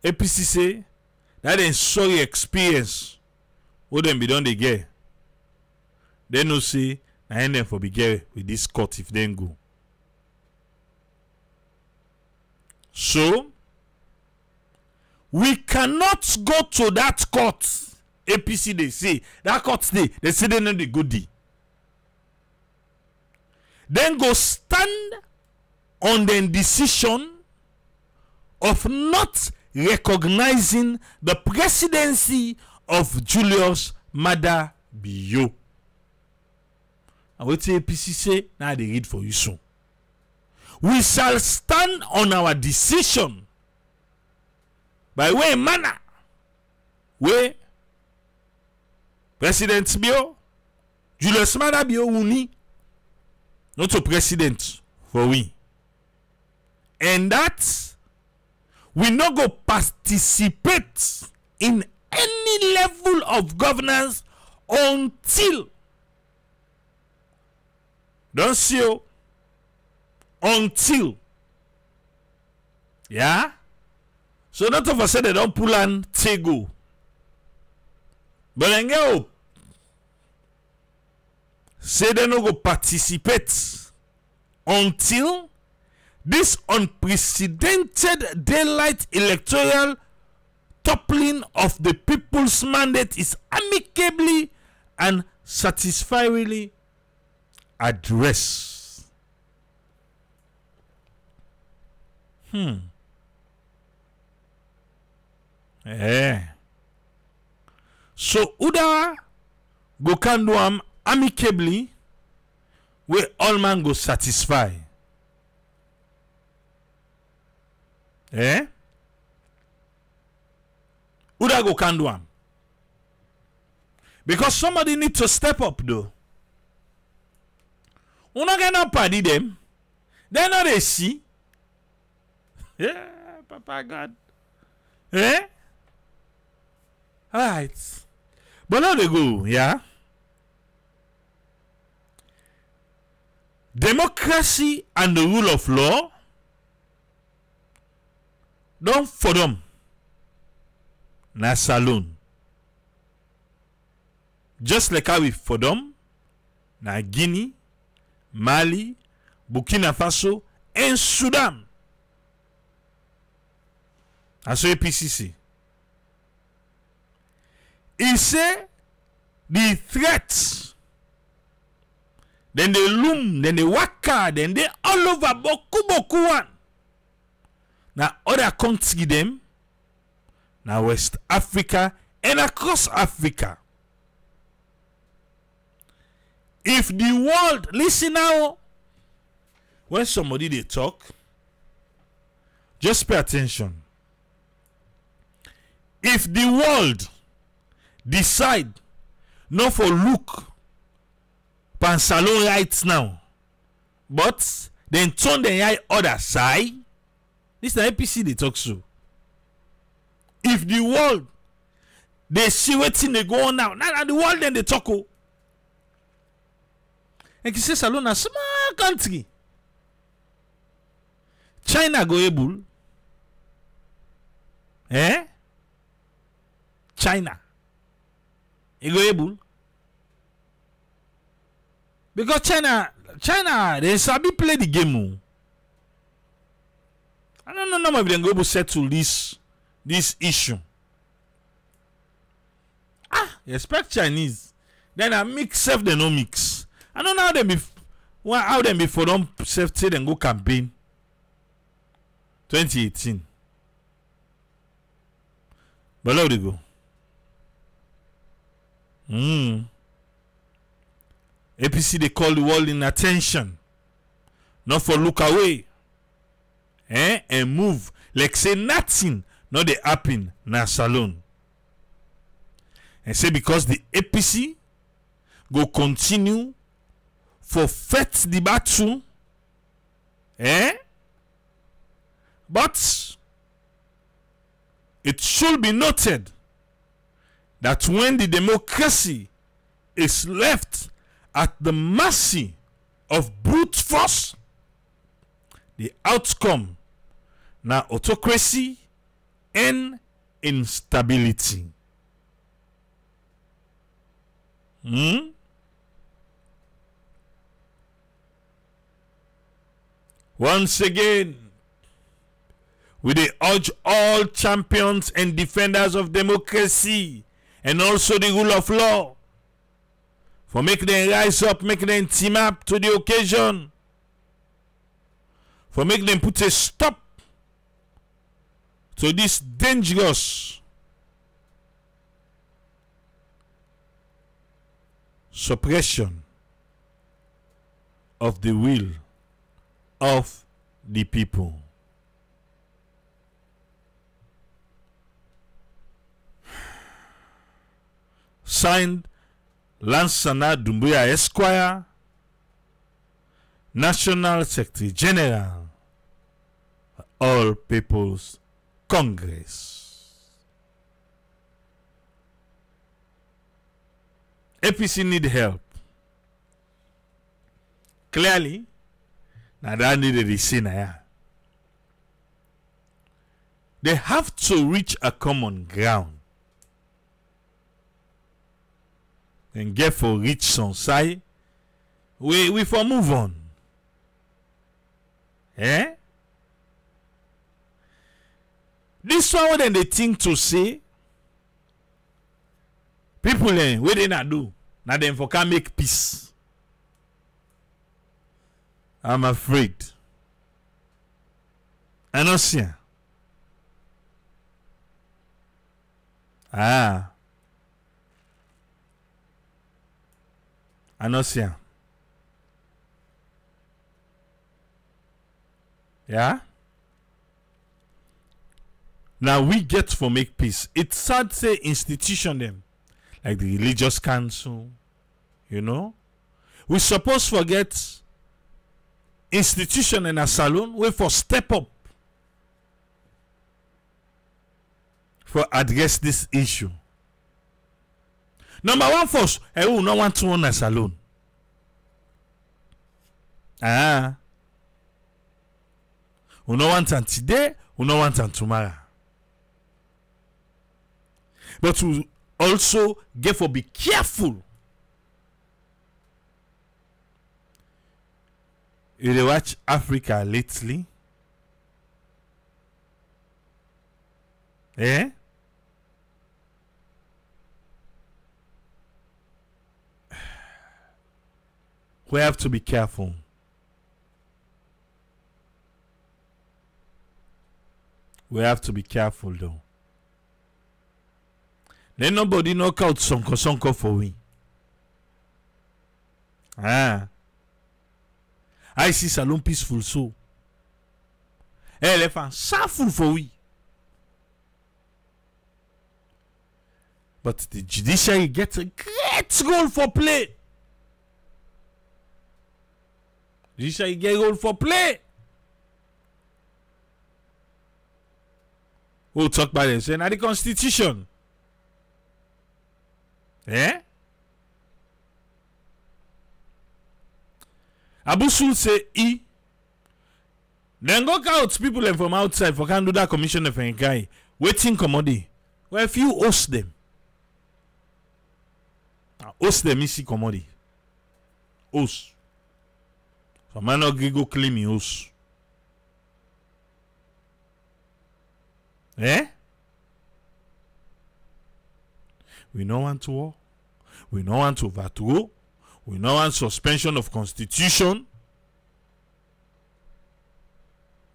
APC say that is sorry experience. What them be done they get. They no say I end them for be get with this court if they go. So we cannot go to that court. APC they say that court they say they know the goodie. Then go stand on the decision of not recognizing the presidency of Julius Maada Bio. And what APC say, now they read for you soon. we shall stand on our decision by way manner where President Bio, Julius Maada Bio Wuni, not a president for we. And that we not go participate in any level of governance until, don't see you, until, yeah? So not of a sudden they don't pull and take go. But then go, say they no go participate until this unprecedented daylight electoral toppling of the people's mandate is amicably and satisfactorily addressed. So Uda go can do am amicably where all man go satisfy. Uda go can do am. Because somebody need to step up though. Una gonna party them. They know they see. Yeah, Papa God. Alright. But now they go, yeah. Democracy and the rule of law don't for them. Na saloon. Just like how we for them, na Guinea, Mali, Burkina Faso, and Sudan. That's what APCC. He say the threats, then they loom, then they waka, then they all over boku one. Now other countries them, now West Africa and across Africa. If the world, listen now, when somebody they talk, just pay attention. If the world decide not for look pan salon right now, but then turn the eye other side, this is the APC they talk so. If the world they see what thing they go on now the world then they talk. And you say salon a small country. China go able. China. You go able. Because China, they sabi play the game. I don't know if they go able to settle this issue. You expect Chinese. Then I mix self, they no mix. I don't know how them before them safety then go campaign 2018. But how they go? APC they call the world in attention. Not for look away. And move. Like say nothing. Not they happen na salon. And say because the APC go continue for fight the battle. But it should be noted that when the democracy is left at the mercy of brute force, the outcome na autocracy and instability. Once again, we dey urge all champions and defenders of democracy and also the rule of law for make them rise up, make them team up to the occasion, for make them put a stop to this dangerous suppression of the will of the people. Signed Lansana Doumbouya Esquire, National Secretary General, All People's Congress. APC need help. Clearly, now that needed the scene. They have to reach a common ground and get for reach some side. We for move on. Eh? This one what they think to say. People what they not do. Now them for can make peace. I'm afraid. I don't see. I don't see. Yeah? Now we get for make peace. It's sad to say institution them. Like the religious council. You know? We suppose forget institution in a saloon. We for step up. For address this issue. Number one first, who no want to own a saloon. Who no want it today, who no want it tomorrow. But we also get for be careful. You watch Africa lately. Eh? We have to be careful. We have to be careful though. Let nobody knock out sonko for we. I see salon peaceful so. Elephant suffer for we. But the judiciary gets a great role for play. Judiciary get role for play. We'll talk about it. Saying the Constitution. Eh? Abusul say then go out people from outside for can do that commission of inquiry. Waiting commodity. Well, if you host them. Host them isi commodity. Host. So man not go claim host. Eh? We don't want to war. We don't want to overthrow. We don't want suspension of constitution.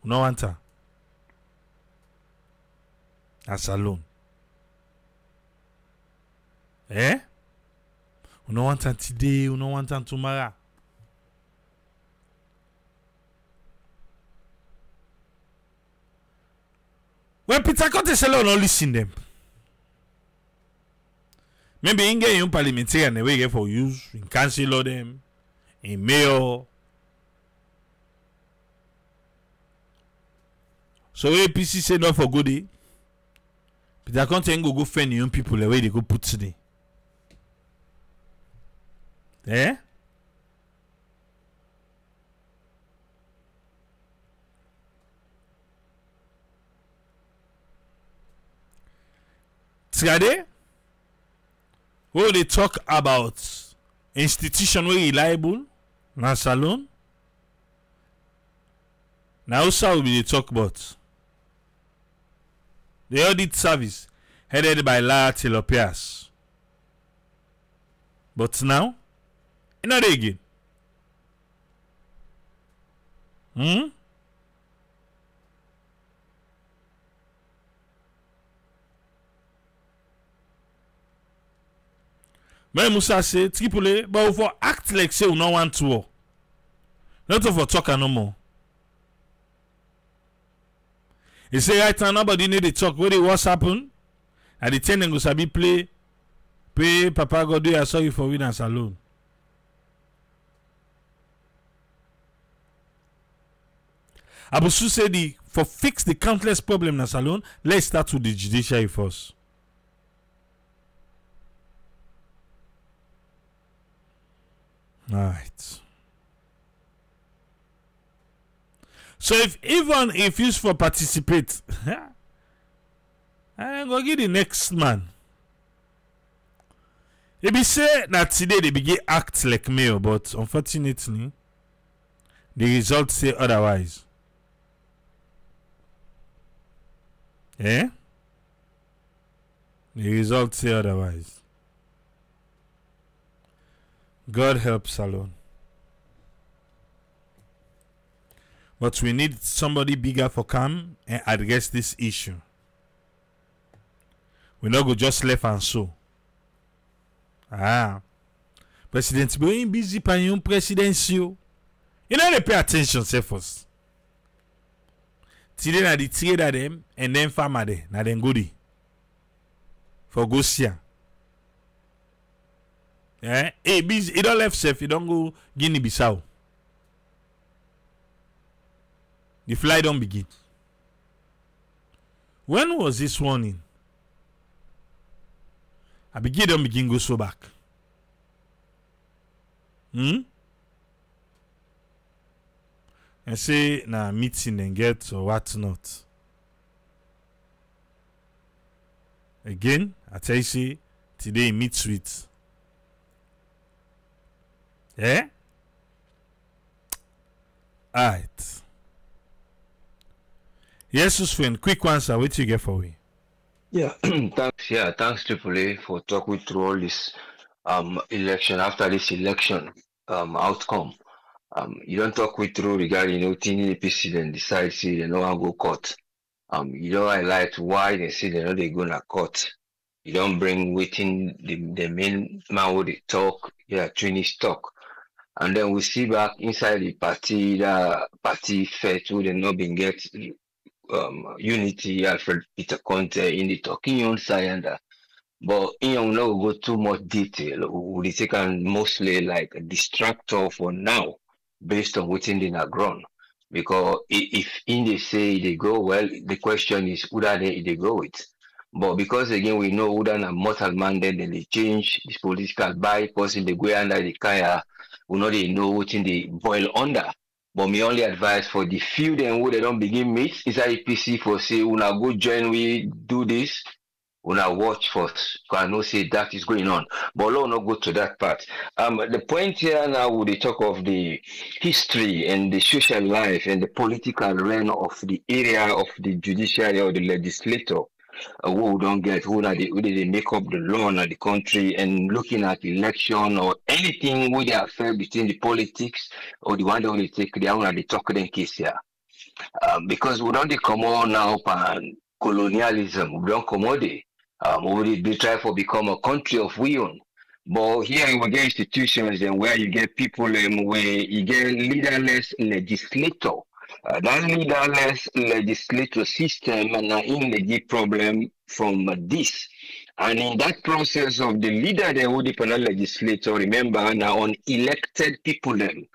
We don't want that. As alone. Eh? We don't want that today. We don't want that tomorrow. When Peter Cote say no listen them. Maybe in get young parliamentarian the way get for use in council them, in mayor. So APC say not for good. Peter Cote go find young people the way they go put today. Eh? Today, when they talk about institution where reliable, na salon. Now also will be talk about the audit service headed by Lara Tilopias. But now, not again. Men Musa say Tripoli, but for act like say we no want to war. Not for talk no more. He say right now nobody need to talk. What what's happen? At the 10 go sabi play Papa God do I saw you for winners alone. Abusu said for fix the countless problems in Salon, let's start with the judiciary first. Alright. So even if used for participate, I'm gonna give the next man. They be say that today they begin act like me, but unfortunately, the results say otherwise. Eh? The results say otherwise. God help Salon. But we need somebody bigger for come and address this issue. We not go just left and so. President going busy by your presidency. You know they pay attention, say first. Today na the trader them and then farmer there, na then goody. For go see. Hey, busy, he don't left safe, he don't go Guinea Bissau. The flight don't begin. When was this warning? I don't begin go so back. And say na meeting and get or what not. Again, I tell you say today meets with. Alright. Yes, friend, quick answer. What you get for me? Yeah, thanks. Yeah, thanks Triple for talking through all this election. After this election outcome, you don't talk with through regarding APC then decide say they know how go court. You don't highlight why they say they know they go to court. You don't bring within the main man who they talk. Yeah, Trinity talk, and then we see back inside the party fair who they not been get. Unity, Alfred Peter Conte in the talking on side, but in no go too much detail. We take on mostly like a distractor for now, based on what's in the ground. Because if in they say they go well, the question is who are they go with. But because again we know who are a mortal man, then they change this political bypass in the go under the kaya. We know they know what's in the boil under. But me only advise for the few them who they don't begin meet is IPC for say una go join we do this, una watch first. Because I know say that is going on. But let's not go to that part. The point here now we talk of the history and the social life and the political realm of the area of the judiciary or the legislator. Who don't get who they make up the law in the country and looking at election or anything where they affair between the politics or the one that will take the own the talk in case here. Because we don't come on now and colonialism, we don't come on we try to become a country of we own. But here we get institutions and where you get people where you get leaderless legislator. That leaderless legislative system and in the problem from this. And in that process of the leader, the independent legislator, remember now on elected people them,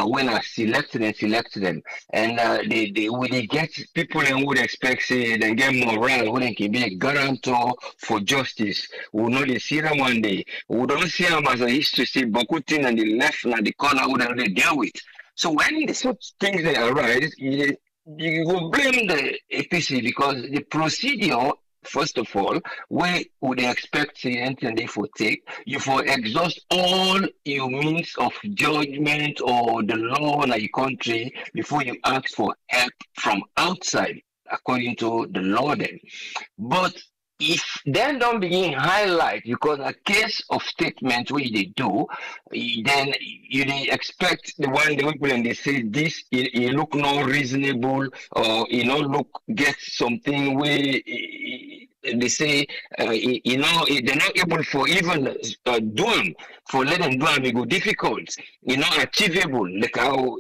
when I select them, and they get people and would expect say they get morale, who can be a guarantor for justice. We know they see them one day. We don't see them as a history, say Bokutin and the left and the corner who they deal with. So when such things they arise, you will blame the APC because the procedure, first of all, where would they expect anything they for take, you for exhaust all your means of judgment or the law in your country before you ask for help from outside, according to the law then. But if then don't begin highlight because a case of statement where they do, then you expect the one the people and they say this it look not reasonable or you know look get something where they say, you know, they're not able for even do them, for let them do them, it go difficult, you know, achievable, like how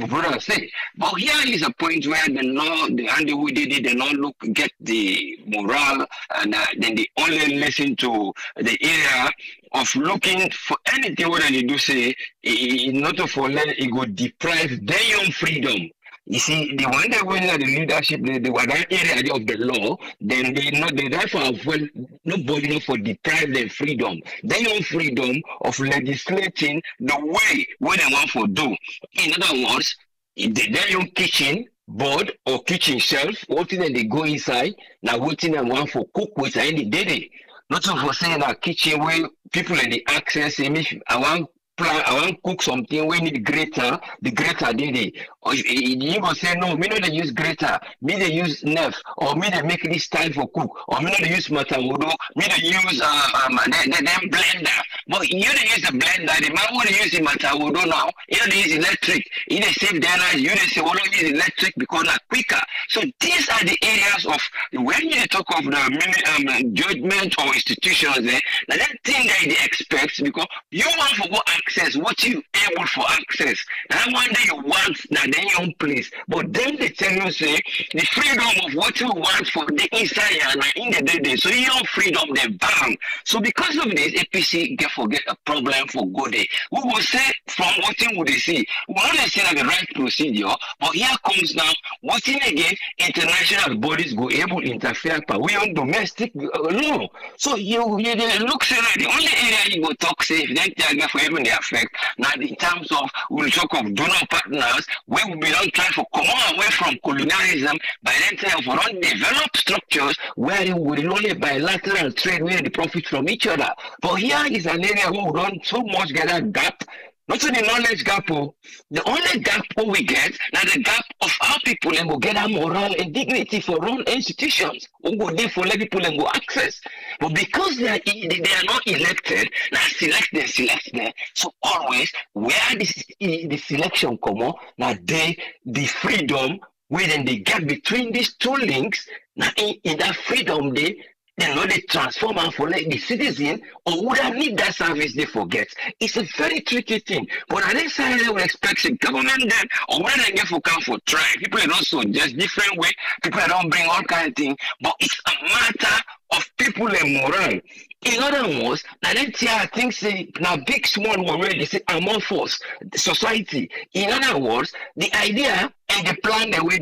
brother say. But here is a point where the law, and the way they did, they not look, get the morale, and then they only listen to the area of looking for anything what they do say, not for let it go deprive their own freedom. You see, the one that went at the leadership, they were that area of the law, then they therefore well nobody know for deprive their freedom. Their own freedom of legislating the way what they want to do. In other words, their own kitchen board or kitchen shelf, what thing they go inside, now what thing they want for cook with any day. Not so for saying that kitchen where people in the access, I want cook something, we need grater, the grater did it. Or you go say, no, me not they use grater, me they use knife, or me they make this style for cook, or me not they use matamudo, me they use them blender. But you they use the blender, the man who use the matamudo now, you know they use electric. You they save their lives, you they say, well, don't use electric because it's quicker. So these are the areas of, when you talk of the judgment or institutions there, now that thing that they expect, because you want for go access what you able for access. That one day you want that then your own place. But then they tell you say the freedom of what you want for the inside and in the day. So your freedom they ban. So because of this, APC get forget a problem for good day. We will say from what thing would they see? We want to say that the right procedure, but here comes now what thing again international bodies go able to interfere but we on domestic law. So you look say like the only area you go talk say if they get for even the effect. Now in terms of we'll talk of donor partners, we will be not trying to come away from colonialism by then time for undeveloped structures where it will only bilateral trade where they profit from each other. But here is an area where we don't so much get a gap. Not only knowledge gap, the only gap we get now the gap of our people and go get a moral and dignity for own institutions. We go there for let people and go access. But because they are not elected, now select them. So always where the selection come on, now the freedom within the gap between these two links, now in that freedom they know they transform and for like the citizen or would have need that service they forget. It's a very tricky thing. But at this time they will expect the government then or when they get for come for try. People don't suggest different way, people don't bring all kind of things, but it's a matter of people and moral. In other words, now let's say things say now big small one where they say amorphous society. In other words, the idea and the plan the way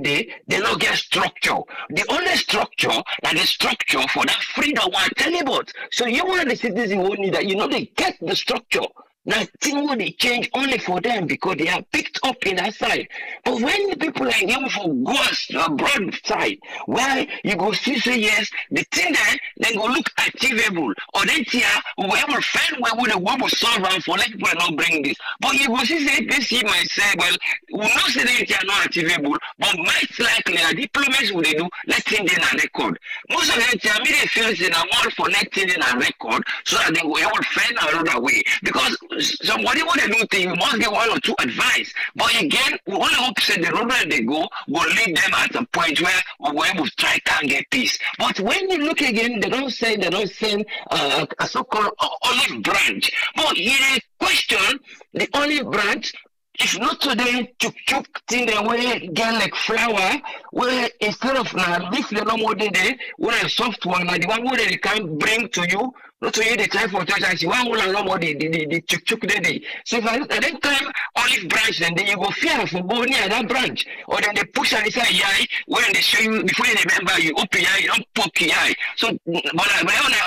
they not get structure. The only structure that the structure for that freedom one tell you about. So you want the citizen who need that, you know they get the structure. Now, things will they change only for them because they are picked up in that side. But when the people are able for goes to a broad side, where you go see say yes, the thing that then go look achievable. Or then here, whoever find where would the world will solve and for let people not bring this. But you go see say this he might say, well, we not say that are not achievable, but most likely a diplomats will they do, let's send in a record. Most of them tell me they feel in a wall for letting in a record so that they will able find another way. Because somebody want to do things, we must get one or two advice. But again, we only hope that the road where they go will lead them at a point where we will try can't get peace. But when you look again, they don't send a so-called olive branch. But here question the olive branch. If not today, chuk thing the way get like flower, where instead of now leaf the normal day, where a soft one, like the one where they can bring to you. Not to you the time for church and see one will allow the chuk day. So if I then climb olive branch, then you go fear for go near that branch. Or then they push and say eye when they show you before they remember you open your eye, you don't poke your eye. So but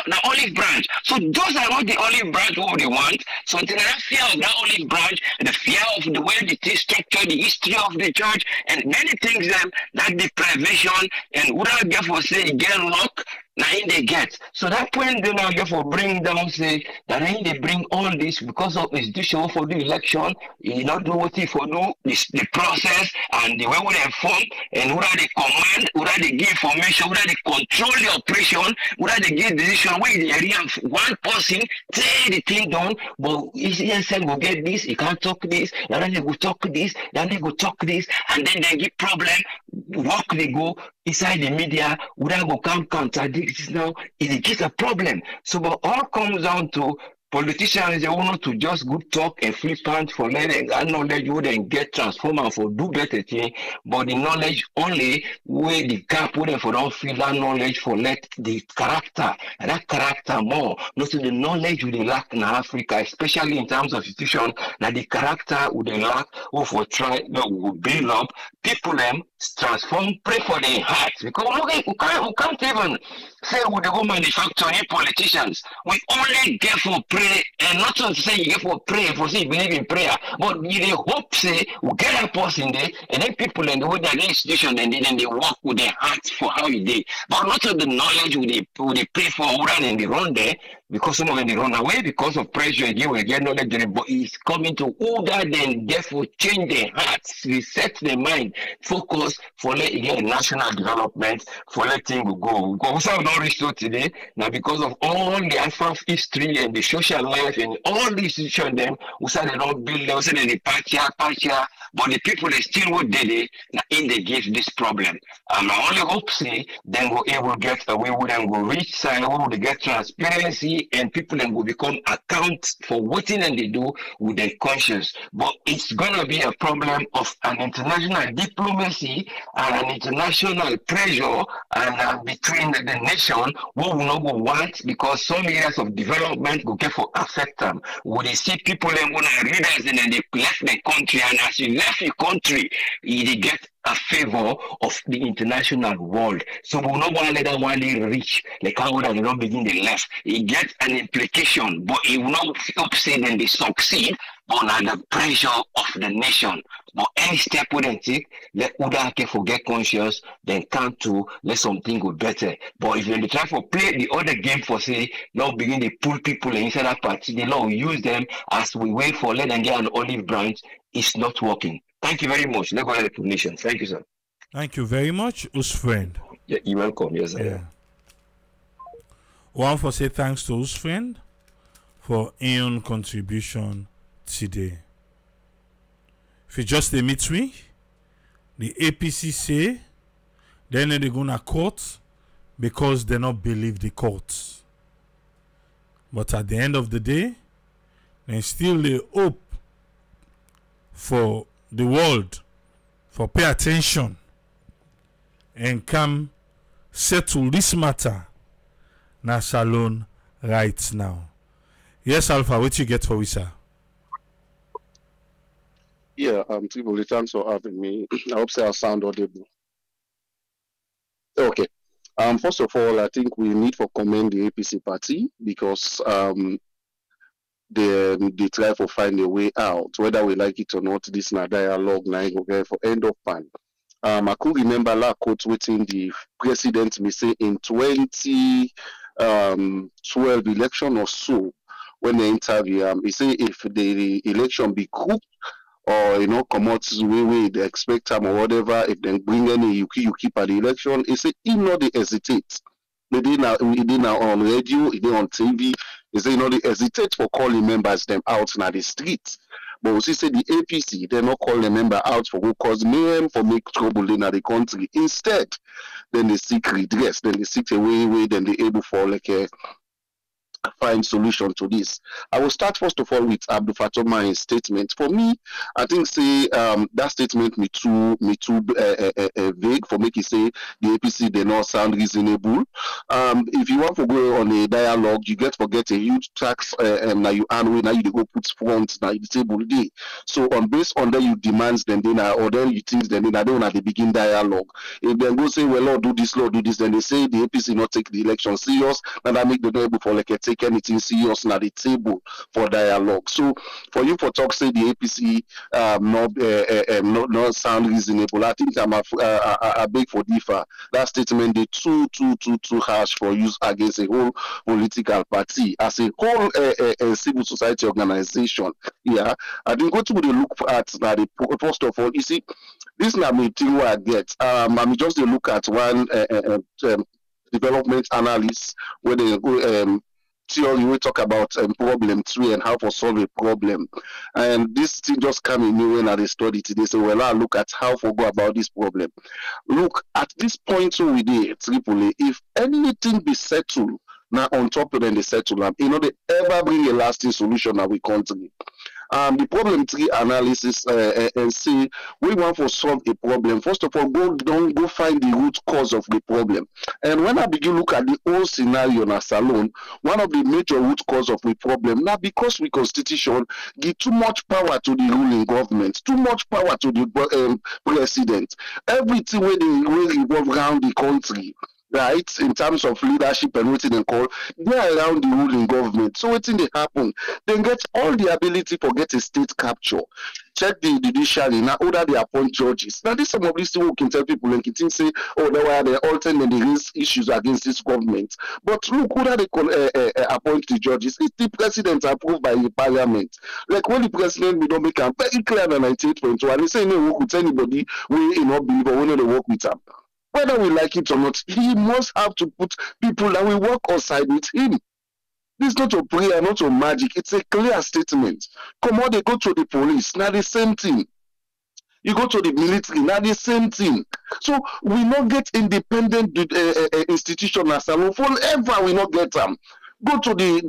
now olive branch. So those are not the olive branch what they want. So until that fear of that olive branch, the fear of the way the structure, the history of the church, and many things that deprivation and what I get for say get lock. Now they get. So that point they now get for bring down say that they bring all this because of institution for the election, you not know what if for do this the process and the way we they form and whether they command, whether they give information, whether they control the operation, whether they give decision where the area of one person say the thing done, but ESN will get this, he can't talk this, and then they go talk this, then they go talk this, and then they get problem, work they go inside the media, without go come contradict this now, it gets a problem. So but all comes down to politicians, they want to just good talk and flippant for letting that knowledge would then get transformed for do better thing, but the knowledge only where the gap would for don't feel that knowledge for let the character and that character more. Not the knowledge would lack in Africa, especially in terms of institution, that the character would lack or for try would build up people them transform, pray for their hearts because we can't even say we go manufacture any politicians. We only get for pray and not to say you get for prayer for say you believe in prayer, but you hope say we get a person there and then people in the way that institution and then they work with their hearts for how you did. But not of the knowledge would they pray for run and they run there because some of them they run away because of pressure and you will get knowledge, but it's coming to order then therefore change their hearts, reset their mind, focus for letting get national development, for letting we go. Because we don't reach to today now because of all the Afro history and the social life and all the institutions them, we say they don't build them, we say they partial, but the people they still would did it now in they give this problem. I only hope say then we'll able to get away with them go reach side, we will get transparency and people then will become account for what and they do with their conscience. But it's gonna be a problem of an international diplomacy and an international pressure and between the nation what we not go want because some areas of development will get for affect them. When they see people then gonna readers and then they left the country and as you left the country, they get a favor of the international world. So we not want to let that one reach like how they don't begin the left. It gets an implication, but it will not upset and they succeed on the pressure of the nation. But any step we don't take, let Uda forget conscious, then come to let something go better. But if you try to play the other game for say, now begin to pull people inside that party, they now use them as we wait for let them get an olive branch, it's not working. Thank you very much. Let's go ahead to nation. Thank you, sir. Thank you very much, us friend. Yeah, you're welcome. Yes, sir. Yeah. One for say thanks to us friend for your contribution today. If you just meet me, the APC say then they're gonna court because they not believe the courts. But at the end of the day, they still they hope for the world for pay attention and come settle this matter na salon right now. Yes, Alpha, what you get for we, sir? Yeah, Triboli, thanks for having me. I hope I sound audible. Okay. First of all, I think we need to commend the APC party because they try to find a way out, whether we like it or not. This na dialogue now go for end of pan. I could remember la quote within the president may say in 2012 election or so when they interview he say if the election be crooked or come out the way they expect them or whatever, if they bring any you keep at the election, he say he not they hesitate. They did now on radio, they on TV. He say they hesitate for calling members them out in the streets. But we say the APC, they not call the member out for who cause mayhem for make trouble in the country. Instead, then they seek redress, then they seek a way, then they able for like a find solution to this. I will start first of all with Abdul Fatoma's statement. For me, I think say that statement me too vague for make it say the APC they not sound reasonable. If you want to go on a dialogue, you get a huge tax now you earn now you go put front now you disable day. So on based on that you demands then or then you think then they don't have the begin dialogue. If they go say well Lord do this, then they say the APC not take the election serious, and that make them able for like a take anything serious na the table for dialogue. So for you for talk say the APC not sound reasonable, I think I beg for differ. That statement they too harsh for use against a whole political party as a whole civil society organization. Yeah, I think what we look at now. First of all, you see, this na me thing what I get. I mean just to look at one development analyst where they theory we talk about problem 3 and how to solve a problem, and this thing just came in me when I studied today. So well, I look at how to go about this problem. Look at this point so we did Tripoli. If anything be settled now on top of them, they settle them. You know, they ever bring a lasting solution that we country. The problem 3 analysis and see we want to solve a problem. First of all, go find the root cause of the problem. And when I begin look at the whole scenario in Salon, one of the major root cause of the problem now because we constitution give too much power to the ruling government, too much power to the president. Everything where they revolve around the country. Right, in terms of leadership and what they call, they are around the ruling government. So what they happen, they get all the ability for get a state capture. Check the judiciary now, order they appoint judges. Now this some of these things we can tell people and can say, oh, they alternate and they raise issues against this government. But look, who they appoint the judges? It's the president approved by the parliament. Like when the president we don't make a very clear in 1921, he say no work with anybody we not believe or we not work with them. Whether we like it or not, he must have to put people that will work outside with him. This is not a prayer, not a magic. It's a clear statement. Come on, they go to the police. Now the same thing. You go to the military. Now the same thing. So we not get independent institution as well. Forever we not get them. Go to the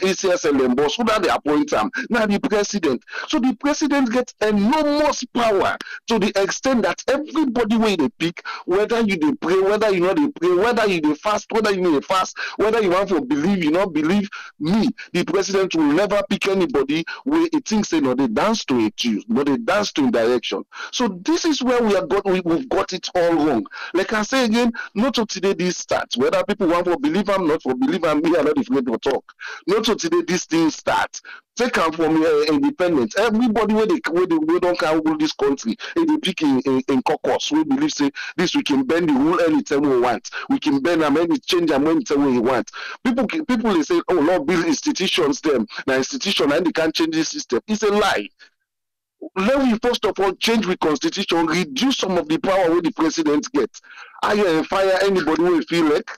ACSL boss, who that they appoint them. Now the president. So the president gets enormous power to the extent that everybody where they pick, whether you they pray, whether you know they pray, whether you they fast, whether you may fast, whether you want to believe, you not believe me, the president will never pick anybody where he thinks they know they dance to it, but they dance to in direction. So this is where we've got it all wrong. Like I say again, not to today this starts. Whether people want to believe them, not for believe them. We are not afraid to talk. Not so today this thing starts. Take them from independence. Everybody where they don't can rule this country, they pick in caucus. We believe say this we can bend the rule anytime we want. We can bend them any change them anytime we want. People they say, oh Lord, build institutions them. Now institution and they can't change this system. It's a lie. Let me first of all change the constitution, reduce some of the power where the president gets. I fire anybody who feel like.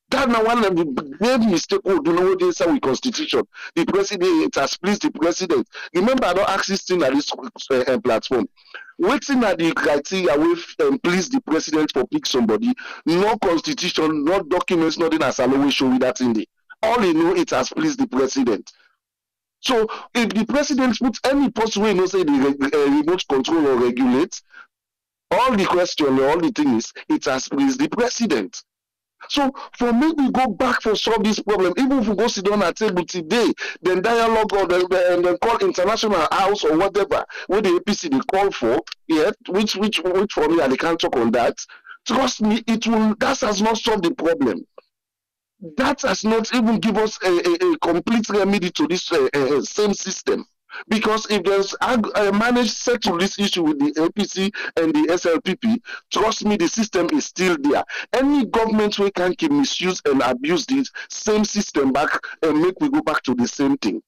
That now one of the grave mistake we do know what they say with constitution. The president, it has pleased the president. Remember, I don't ask this thing at this platform. Waiting at the criteria with please the president for pick somebody. No constitution, no documents, nothing as always show you that in there. All you know, it has pleased the president. So if the president puts any possible, you know, say the remote control or regulate, all the question, all the thing is, it has pleased the president. So for me, we go back for solve this problem. Even if we go sit down at table today, then dialogue or then call international house or whatever, where the APC they call for, yeah, which for me, I can't talk on that. Trust me, that has not solved the problem. That has not even give us a complete remedy to this same system. Because if there's managed settle this issue with the APC and the SLPP, trust me, the system is still there. Any government we can misuse and abuse this same system back and make we go back to the same thing.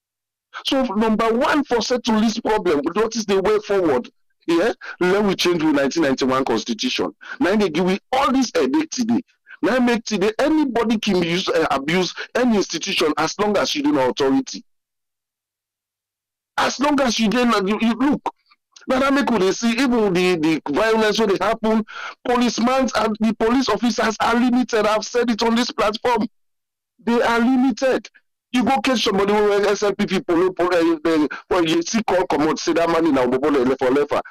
So number one, for settle this problem, what is the way forward? Yeah, let we change the 1991 constitution. Now they give we all this headache today. Now make today anybody can use abuse any institution as long as you do not authority. As long as you didn't, you look. Now that make they see even the violence when they happen, policemen and the police officers are limited. I've said it on this platform. They are limited. You go catch somebody who SLPP when you see call come out, say that money now for.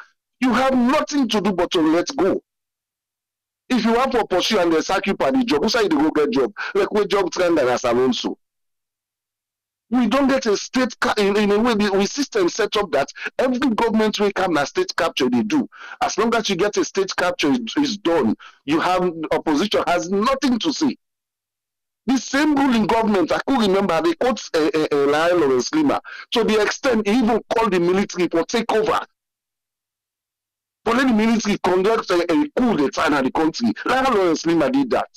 You have nothing to do but to let go. If you want to pursue and they sack you for the job, who say you go get job? Like what job trend and as Alonso. We don't get a state in a way we system set up that every government will come and state capture they do. As long as you get a state capture is done, you have opposition has nothing to say. The same ruling government, I could remember, they caught Lion Lawrence Lima to the extent he even called the military for takeover. For let the military conduct a coup d'etat in the country. Lion Lawrence Lima did that.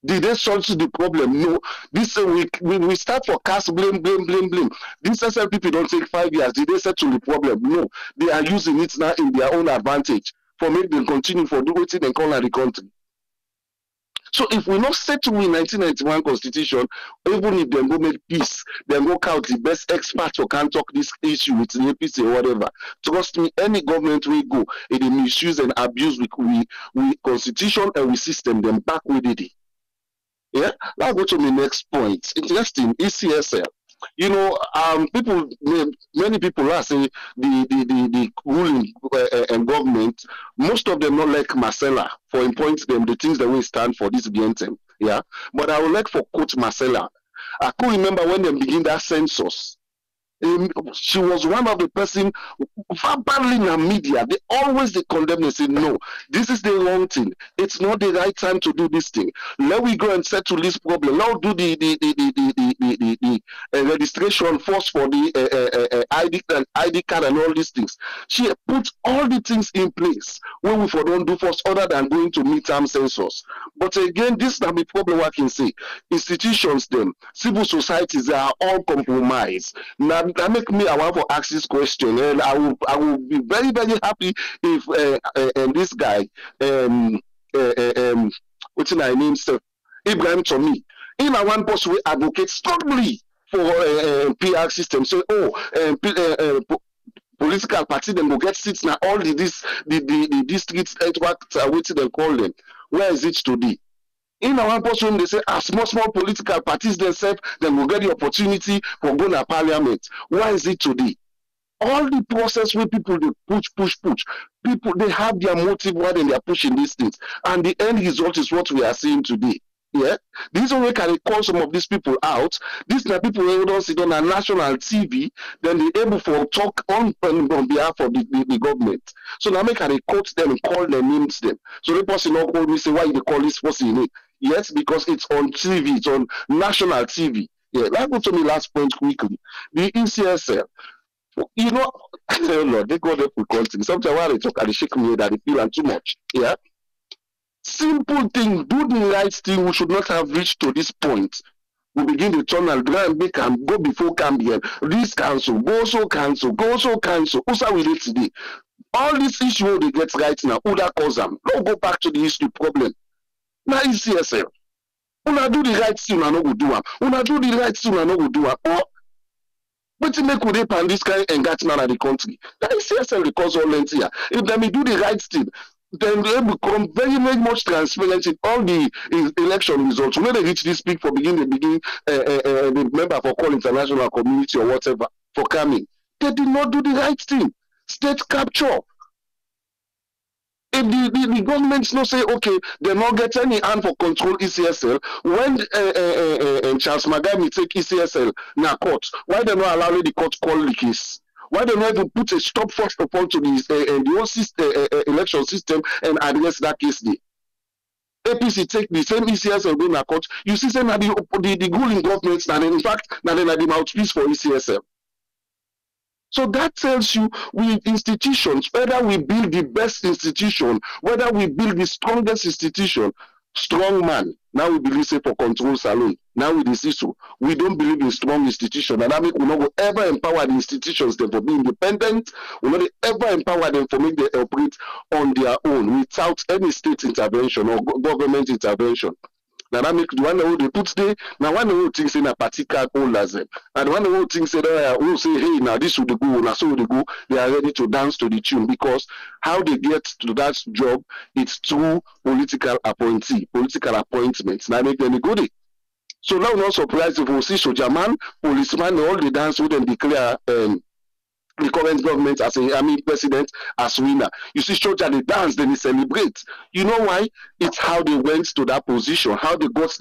Did they solve the problem? No. This we start for cast blame. These SLPP don't take 5 years. Did they settle the problem? No. They are using it now in their own advantage for make them continue for doing what they call the country. So if we not settle in 1991 constitution, even if they go make peace, then go count the best experts who can talk this issue with the APC or whatever. Trust me, any government will go, if they misuse and abuse we constitution and we system them back with it. Yeah, let's go to my next point. Interesting, ECSL. You know, many people are saying the ruling government, most of them not like Marcella for point them the things that we stand for this BNTM. Yeah, but I would like for quote Marcella. I could remember when they begin that census. She was one of the person verbally in the media. They always condemn and say, no, this is the wrong thing. It's not the right time to do this thing. Let we go and settle this problem. Now do the registration first for the ID card and all these things. She put all the things in place when we don't do first other than going to midterm census. But again, this is the problem I can say. Institutions, them, civil societies, they are all compromised. Now, that make me I want to ask this question, and I will be very, very happy if this guy what's his name, sir, Ibrahim Tomi, in a one person will advocate strongly for PR system. So political party then will get seats now. All the districts what they call them. Where is it today? In our person, they say, as small political parties themselves, then will get the opportunity for going to parliament. Why is it today? All the process where people they push. People they have their motive why they are pushing these things, and the end result is what we are seeing today. Yeah, this way can call some of these people out. These are people who don't sit on a national TV, then they're able to talk on behalf of the government. So now make a quote them and call them names them. So the person not call me say why they call this person. Yes, because it's on TV, it's on national TV. Yeah, let's go to the last point quickly. The ECSL. You know, oh Lord, they go there for content. Sometimes while they talk and they shake me that they feel too much. Yeah. Simple thing, do the right thing. We should not have reached to this point. We begin to turn and make and go before Cambian. This council, go so council, go so council. Who's we did today? All these issues they get right now, who that cause them? Don't go back to the issue problem. Now ECSL. Una do the right thing, I know go do it. Una do the right thing, I know go do it. Oh, but to make with and this kind of engagement of the country. That ECSL the cause all length here. If they do the right thing, then they become very, very much transparent in all the election results. When they reach this peak for the member for call international community or whatever for coming, they did not do the right thing. State capture. If the governments not say, okay, they not get any hand for control ECSL, when Charles Magami take ECSL na court, why they not allow the court call the case? Why don't we even put a stop first of all to the whole system, election system and address that case there? APC take the same ECSL going to court. You see, say that the ruling governments, and in fact, now they are the mouthpiece for ECSL. So that tells you with institutions, whether we build the best institution, whether we build the strongest institution, strong man. Now we believe say for control salon. Now with this issue, we don't believe in strong institutions, and that means we not ever empower the institutions them for being independent. We not ever empower them for make them operate on their own without any state intervention or government intervention. Now that make the one who they put there. Now one who thinks in a particular holders them, and one who thinks that who say, hey, now this would go, now so would go. They are ready to dance to the tune because how they get to that job, it's through political appointments. Now make them go there. So now not surprised if we see soldier man, policeman, all the dance with them declare the current government as a president as winner. You see soldier they dance, then they celebrate. You know why? It's how they went to that position, how they got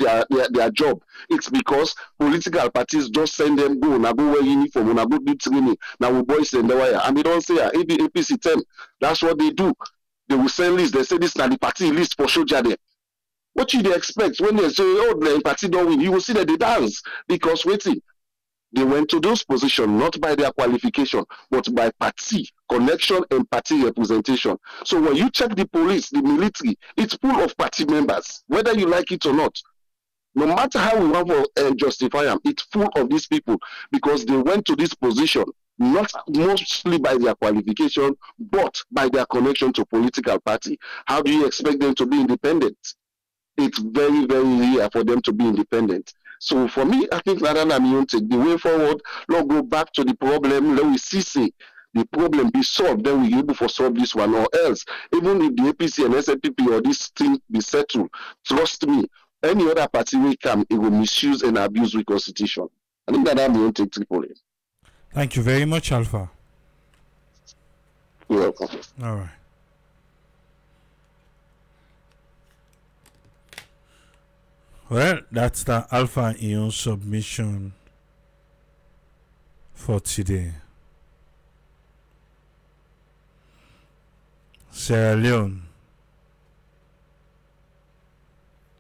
their job. It's because political parties just send them go, now go wear uniform, now go do training, now we boys send the wire. And they don't say APC 10. That's what they do. They will send list, they say this is the party list for soldier there. What you dey expect when they say, oh, the party don't win? You will see that they dance because waiting. They went to those positions not by their qualification, but by party connection and party representation. So when you check the police, the military, it's full of party members, whether you like it or not. No matter how we want to justify them, it's full of these people because they went to this position not mostly by their qualification, but by their connection to political party. How do you expect them to be independent? It's very, very rare for them to be independent. So for me, I think rather than take the way forward, let's go back to the problem. Let we see the problem be solved. Then we able to solve this one, or else even if the APC and SNPP or this thing be settled, trust me, any other party will come, it will misuse and abuse the constitution. I think that I'm take Tripoli. Thank you very much, Alpha. You're welcome. All right. Well, that's the Alpha Ion submission for today. Sierra Leone,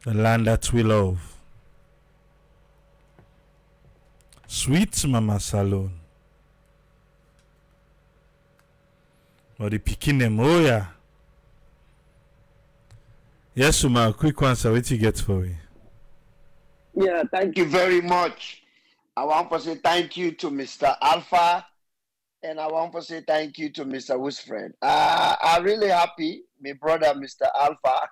the land that we love. Sweet Mama Salon. Or the picking them, oh yeah. Yes, Uma, quick answer, what you get for me? Yeah, thank you very much. I want to say thank you to Mr. Alpha, and I want to say thank you to Mr. Wisfred. I'm really happy, my brother, Mr. Alpha,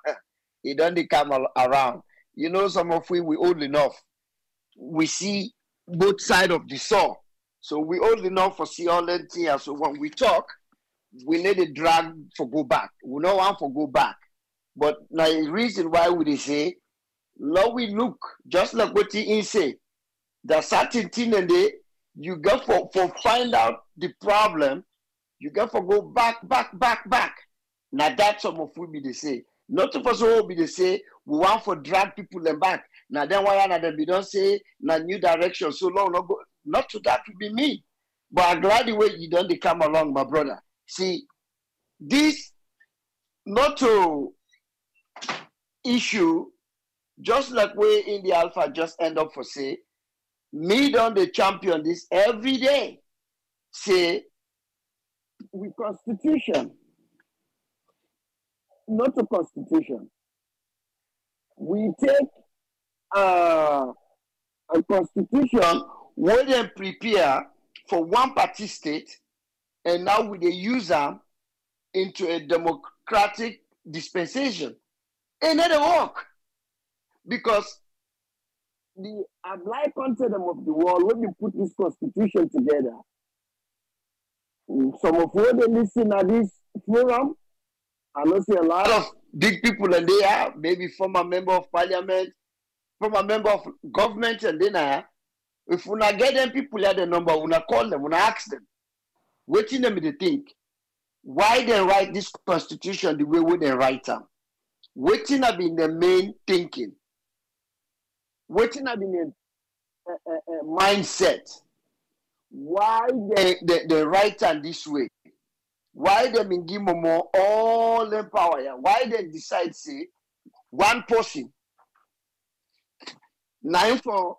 he don't come around. You know, some of we old enough. We see both sides of the saw. So we old enough for see all that things. So when we talk, we need a drag for go back. We don't want to go back. But now the reason why we say, Lord, we look, just like what he say, the certain thing and you got for find out the problem, you got to go back. Now that's some of we be the say. Not to us all be the say, we want for drag people them back. Now then why another be don't say na new direction so long not go, not to that to be me. But I'm glad the way you don't come along, my brother. See, this not to issue, just like we in the Alpha just end up for say, me don't the champion this every day. Say, with constitution, not a constitution. We take a constitution where they prepare for one party state, and now we they use them into a democratic dispensation. And it work. Because the applied content of the world, when we put this constitution together, some of what they listen at this forum, I know see a lot of big people and they are, maybe former member of parliament, former member of government, and then if we not get them people at the number, we not call them, we not ask them, waiting them to think, why they write this constitution the way they write them? Waiting have been the main thinking. Waiting have been a mindset. Why they write them this way? Why they been give more all the power? Why they decide say one person now for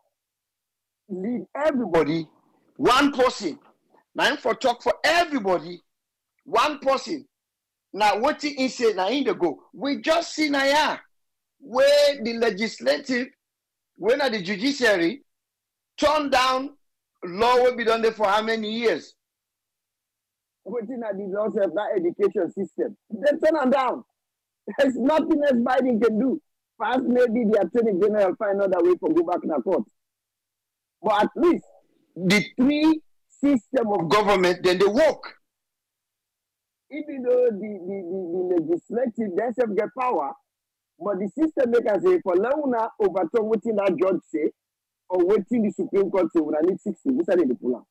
lead everybody, one person now for talk for everybody, one person. Now what he say now in the go? We just see now where the legislative, when the judiciary turn down law will be done there for how many years? Waiting at the loss of that education system. They turn them down. There's nothing else Biden can do. First, maybe the Attorney General find another way for go back in the court. But at least the three system of government, then they work. Even though the legislative themselves get power, but the system they can say for now overturn what that judge say, or waiting the Supreme Court say, we need 60. Who's in the pull?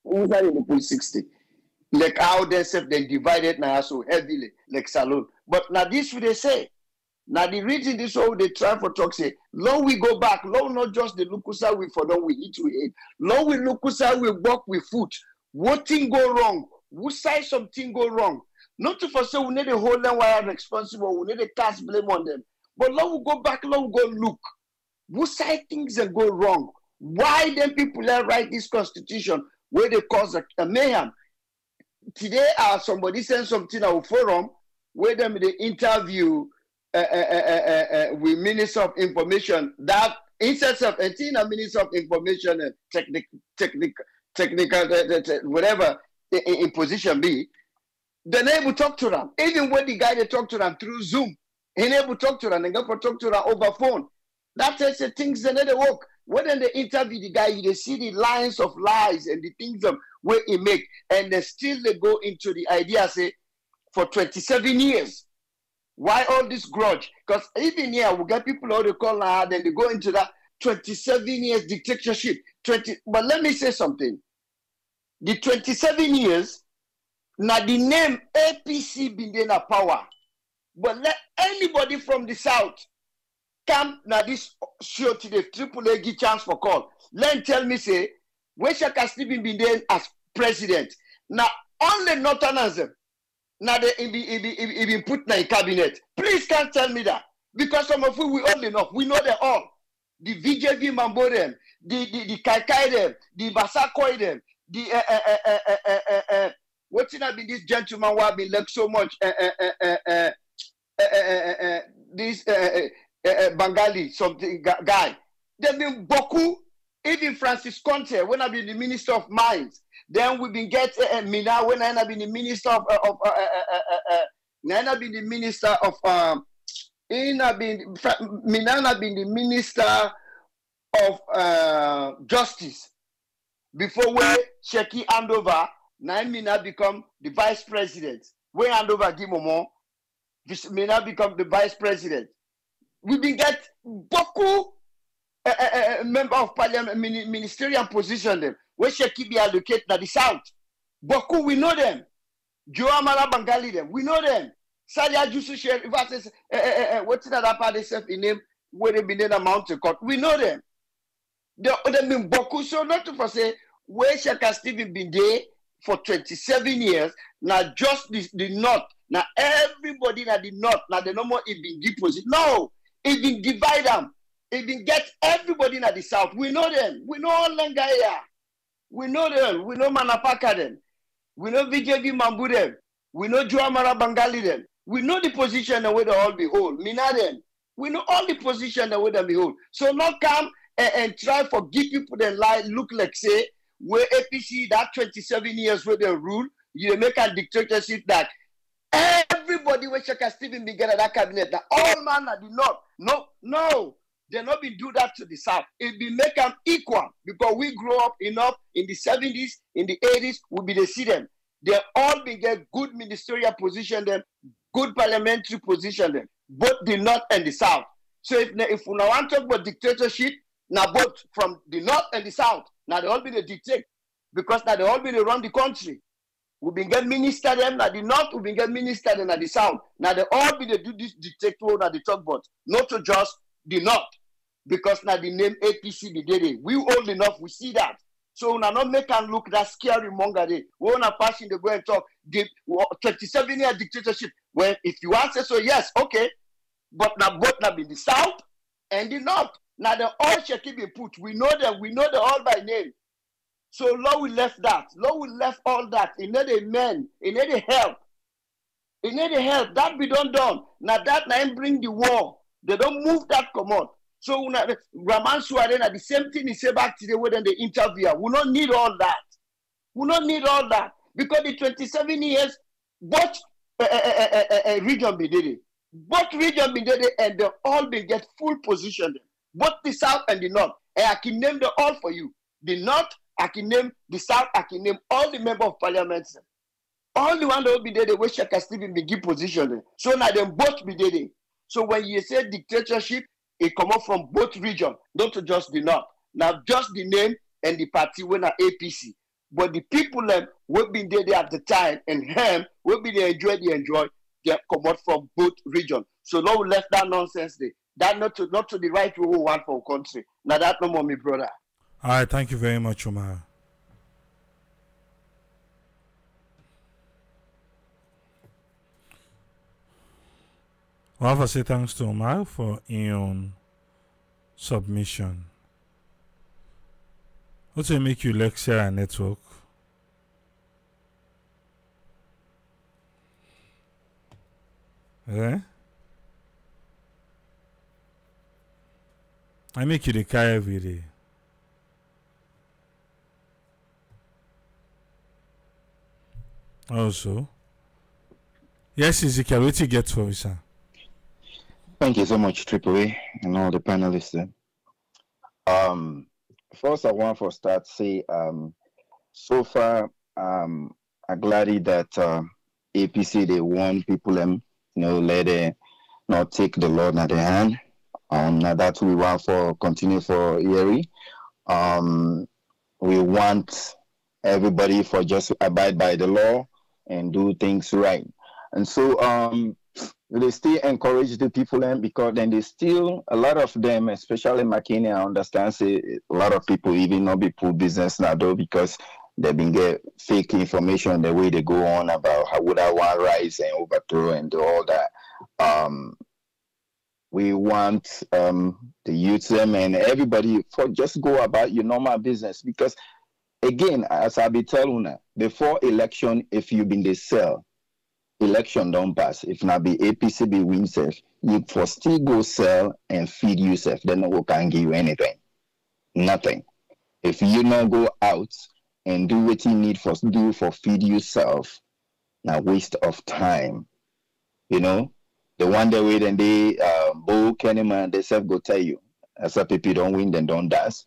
Who's in the pull 60? Like how they self then divided now so heavily, like Salon. But now this what they say. Now the reason this all they try for talk say, long we go back, long not just the Lukusa we for them we eat we eat. Long we Lukusa we work with food. What thing go wrong? Who side something go wrong? Not to for say we need a whole them why responsible, we need a cast blame on them. But let we go back, let we go look. What side things that go wrong? Why then people that write this constitution where they cause a mayhem? Today, somebody sent something on forum where them they interview with Minister of Information that instead of Minister of Information and technical whatever in position B, they're able to talk to them. Even when the guy they talk to them through Zoom, he able to talk to them and go talk to them over phone. That is the things that they work. When they interview the guy, they see the lines of lies and the things where he make, and they go into the idea, say, for 27 years. Why all this grudge? Because even here, we get people how they call now, then they go into that 27 years dictatorship. But let me say something. The 27 years, now the name APC been in power. But let anybody from the South come now this show today, Triple A give chance for call. Let tell me say, where Shaka Stephen been there as president. Now only Northerners, now they been put in cabinet. Please can't tell me that. Because some of we all enough. We know them all. The VJV Mambo them, the Kaikai them, the Basakoi them, the what's in been this gentleman who have been like so much this Bengali something guy. They've been Boku, even Francis Conte when I've been the Minister of Mines. Then we've been get Mina when I've been the Minister of Mina been the Minister of Mina been the Minister of Justice. Before we Sheki Andover, Mina become the Vice President. When Andover Gimomo, Mina become the Vice President. We been get Boku member of parliament ministerial position them where Sheki be allocated na the South. Boku, we know them. Joamala Bangali them, we know them. Sadia Jusu Share, if I say what's that part itself in name where they been in a mountain court, we know them. They been Boku, so not to say where Shaka Stephen been there for 27 years, now just the North, now everybody na the North, now the no more it been deposit. No, it been divide them. It been get everybody in the South. We know them. We know all Lengaya. We know them. We know Manapaka them. We know VJV Mambu them. We know Joamara Bangali them. We know the position where they all behold. Mina them. We know all the position where they behold. So not come and try for give people the lie look like say where APC that 27 years where they rule, you make a dictatorship that everybody where Shaka Stephen began at that cabinet, that all man are the North. No. They not been do that to the South. It be make them equal because we grow up enough in the 70s, in the 80s, we be the see them. They all been get good ministerial position them, good parliamentary position them, both the North and the South. So if we now want to talk about dictatorship, now both from the North and the South, now they all be the dictate because now they all be the run the country. We been get minister them at the North, we been get minister them at the South. Now they all be the do this dictator at the talk about, not to just the North, because now the name APC be there. We old enough, we see that. So we not make them look that scary monger day. We want to pass in the go and talk, give 27-year dictatorship. Well, if you answer so, yes, okay. But now both now be the South and the North. Now the all shall be put. We know them all by name. So Lord we left that. Lord we left all that. It need a man, it need a help. It need a help. That be done. Now that now bring the war. They don't move that command. So Raman Suarena, the same thing he said back today when they interview. We don't need all that. We don't need all that. Because the 27 years, both region be did it. Both region be did it and they all been get full position. Both the South and the North. And I can name them all for you. The North, I can name the South, I can name all the members of parliament. All the one that will be there, the way Shaka Stephen be give position. So now them both be there. So when you say dictatorship, it come up from both regions, not to just the North. Now just the name and the party when are APC. But the people will be there at the time and him will be there enjoy, they come out from both regions. So now we left that nonsense there. That not to the right way we want for our country. Now that no more, my brother. All right, thank you very much, Omar. I want to say thanks to Omar for your submission. What will make you lecture and network? Eh? I make you the car every day. Also, yes, Ezekiel, what you get for me, sir? Thank you so much, Triple A, and all the panelists there. First, I want to start say, so far, I'm glad that APC they want people let them not take the law in their hand. Now that we want for continue for Erie. We want everybody for just abide by the law and do things right. And so they still encourage the people because then they still, a lot of them, especially McKinney, I understand, say a lot of people even not be pull business now though because they've been get fake information the way they go on about how would I want rise and overthrow and do all that. We want the youth them and everybody for just go about your normal business because again, as I be telling you, before election, if you been the sell, election don't pass. If not be APC be win self, you for still go sell and feed yourself. Then no one can give you anything. Nothing. If you not go out and do what you need for do for feed yourself, now waste of time. You know? The one day way then they Bo Kennyman they self go tell you. As a people don't win, then don't dance.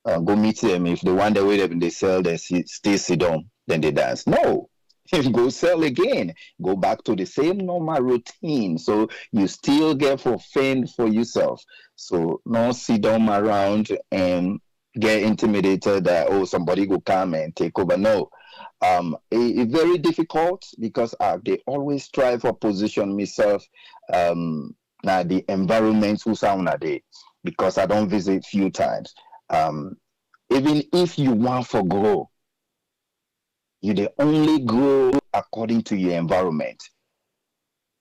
Go meet them. If the one day way they sell, they stay sit down, then they dance. No. If you go sell again, go back to the same normal routine. So you still get for fend for yourself. So no sit down around and get intimidated that somebody go come and take over. No. It's very difficult because they always try for position myself now the environment who sound a day because I don't visit few times. Even if you want for grow, you they only grow according to your environment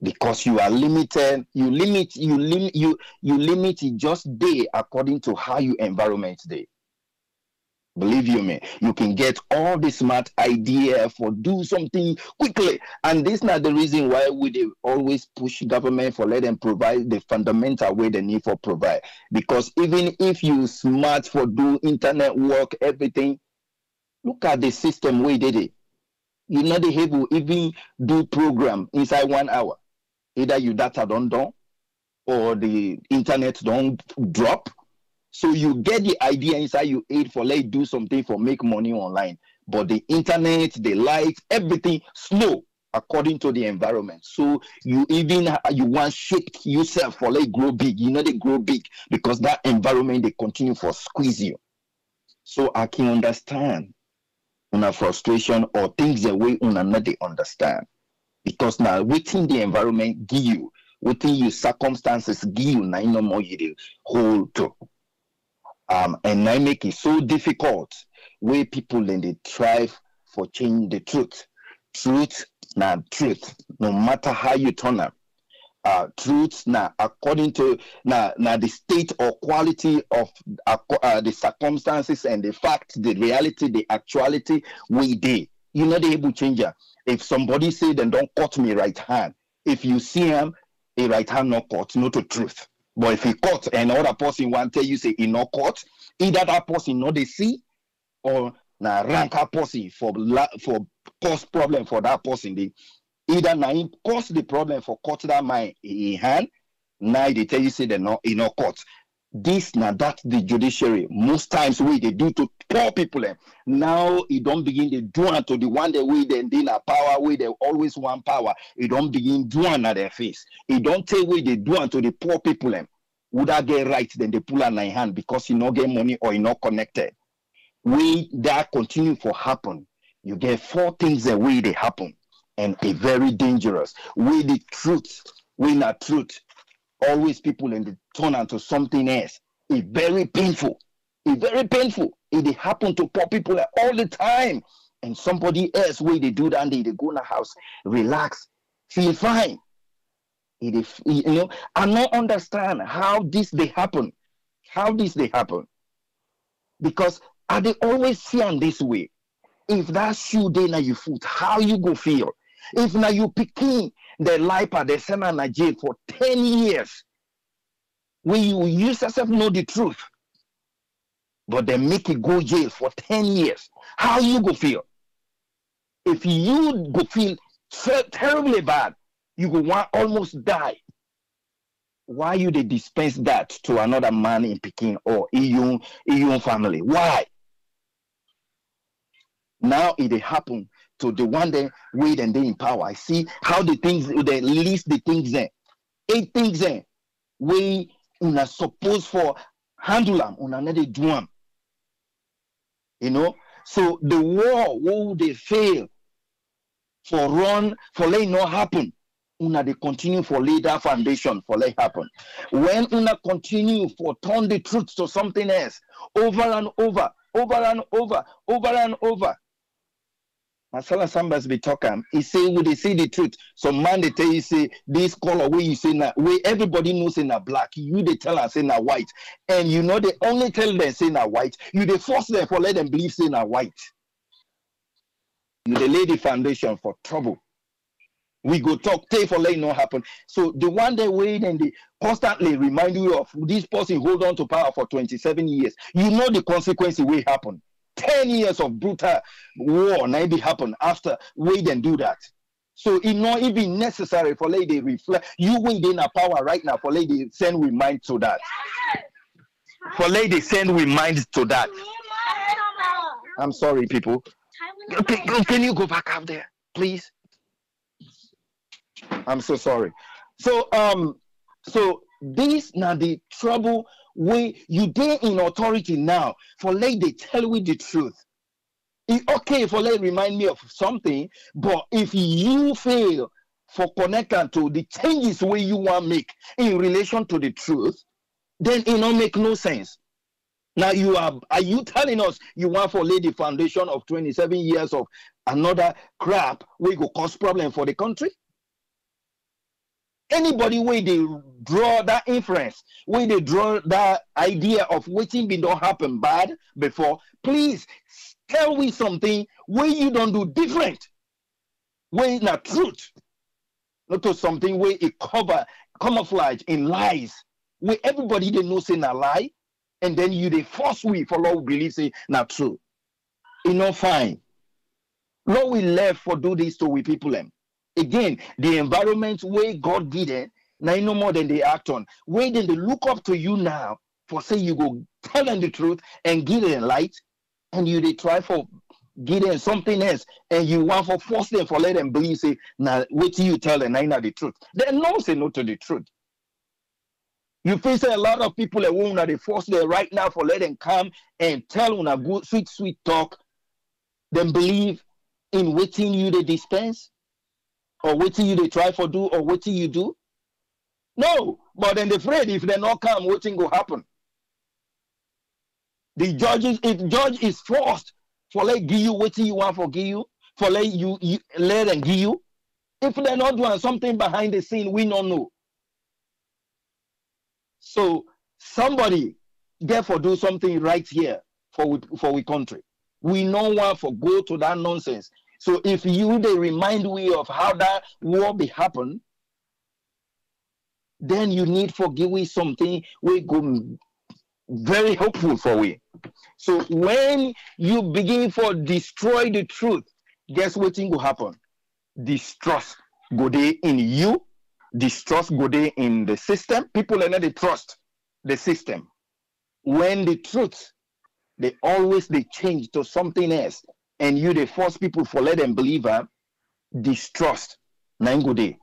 because you are limited. You limit it just day according to how your environment day. Believe you me, you can get all the smart idea for do something quickly, and this is not the reason why we always push government for let them provide the fundamental way they need for provide. Because even if you smart for do internet work, everything, look at the system way they did. You know they have even do program inside 1 hour. Either your data don't down or the internet don't drop. So you get the idea inside you aid for let do something for make money online. But the internet, the light, everything slow according to the environment. So you want shake yourself for let grow big. You know they grow big because that environment they continue for squeeze you. So I can understand una frustration or things the way una not they understand. Because now within the environment give you, within your circumstances give you now no more you hold to. And I make it so difficult where people then they strive for change the truth. Truth, no matter how you turn up. Truth now according to now the state or quality of the circumstances and the fact, the reality, the actuality we did. You're not able to change it. If somebody say then don't cut me right hand, if you see him, a right hand not cut, not the truth. But if he cut and another person want tell you say he not cut, either that person not they see or na rank a person for cause problem for that person. They either na him cause the problem for cut that man in hand, now they tell you say they not he not cut. This na that the judiciary most times way they do to poor people. Now it don't begin they do to the one the way they na power way they always want power. It don't begin doing at their face. It don't take way they do to the poor people. Would I get right then they pull on my hand because you not get money or you not connected. Way that continue for happen. You get 4 things the way they happen and a very dangerous. Way the truth, way not truth. Always people in the turn into something else. It's very painful. It's very painful. It happen to poor people all the time. And somebody else, way they do that, they go in the house, relax, feel fine. You know, I don't understand how this they happen. How this they happen. Because I they always see on this way. If that shoe day na your foot, how you go feel? If now you picking the life at the send na jail for 10 years, when you use yourself know the truth, but they make you go jail for 10 years, how you go feel? If you go feel terribly bad, you go want almost die. Why you they dispense that to another man in Peking or in your family? Why? Now it happen to the one that wait and they in power. I see how the things they list the things there. 8 things there. We una suppose for handle them, una not do them. You know? So the war, will they fail for run, for let not happen. Una they continue for lay that foundation for let happen. When una continue for turn the truth to something else over and over, over and over, over and over. Masala Sambas be talking. He say, "Will they say the truth?" Some man they tell you say this color where you say na where everybody knows say na black. You they tell us say na white, and you know they only tell them say na white. You they force them for let them believe say na white. You they lay the foundation for trouble. We go talk, take for let it not happen. So the one they wait and they constantly remind you of this person hold on to power for 27 years. You know the consequences will happen. 10 years of brutal war maybe happen after wait and do that. So it not even necessary for lady reflect. You wait in a power right now for lady send remind to that. For lady send remind to that. I'm sorry, people. Okay, can you go back out there, please? I'm so sorry. So so this now the trouble where you there in authority now for let they tell you the truth. It's okay for let remind me of something, but if you fail for connecting to the changes where you want to make in relation to the truth, then it don't make no sense. Now are you telling us you want for lay the foundation of 27 years of another crap where go cause problem for the country? Anybody where they draw that inference, where they draw that idea of waiting been don't happen bad before, please tell me something where you don't do different. Where it's not truth. Not to something where it camouflage in lies. Where everybody they know say na lie, and then you they force we follow believe say not true. It's not fine. Lord we left for do this to we people them. Again, the environment where God did it, now no more than they act on. Where then they look up to you now for say you go tell them the truth and give them light, and you they try for give them something else, and you want for force them for let them believe say now wait till you tell them now the truth. They no say no to the truth. You face a lot of people that won't they force them right now for let them come and tell on a good sweet talk, then believe in waiting you they dispense. Or waiting you they try for do, or waiting you do? No, but then they're afraid if they not come, waiting will happen. The judges, if judge is forced for let give you waiting you want for give you, for let you let them give you, if they're not doing something behind the scene, we don't know. So somebody therefore do something right here for we country. We don't want for go to that nonsense. So if you they remind we of how that war be happen, then you need for give we something we go very helpful for we. So when you begin for destroy the truth, guess what thing will happen? Distrust go there in you, distrust go there in the system. People are not they trust the system. When the truth, they change to something else. And you they force people for let them believe distrust. Now go there.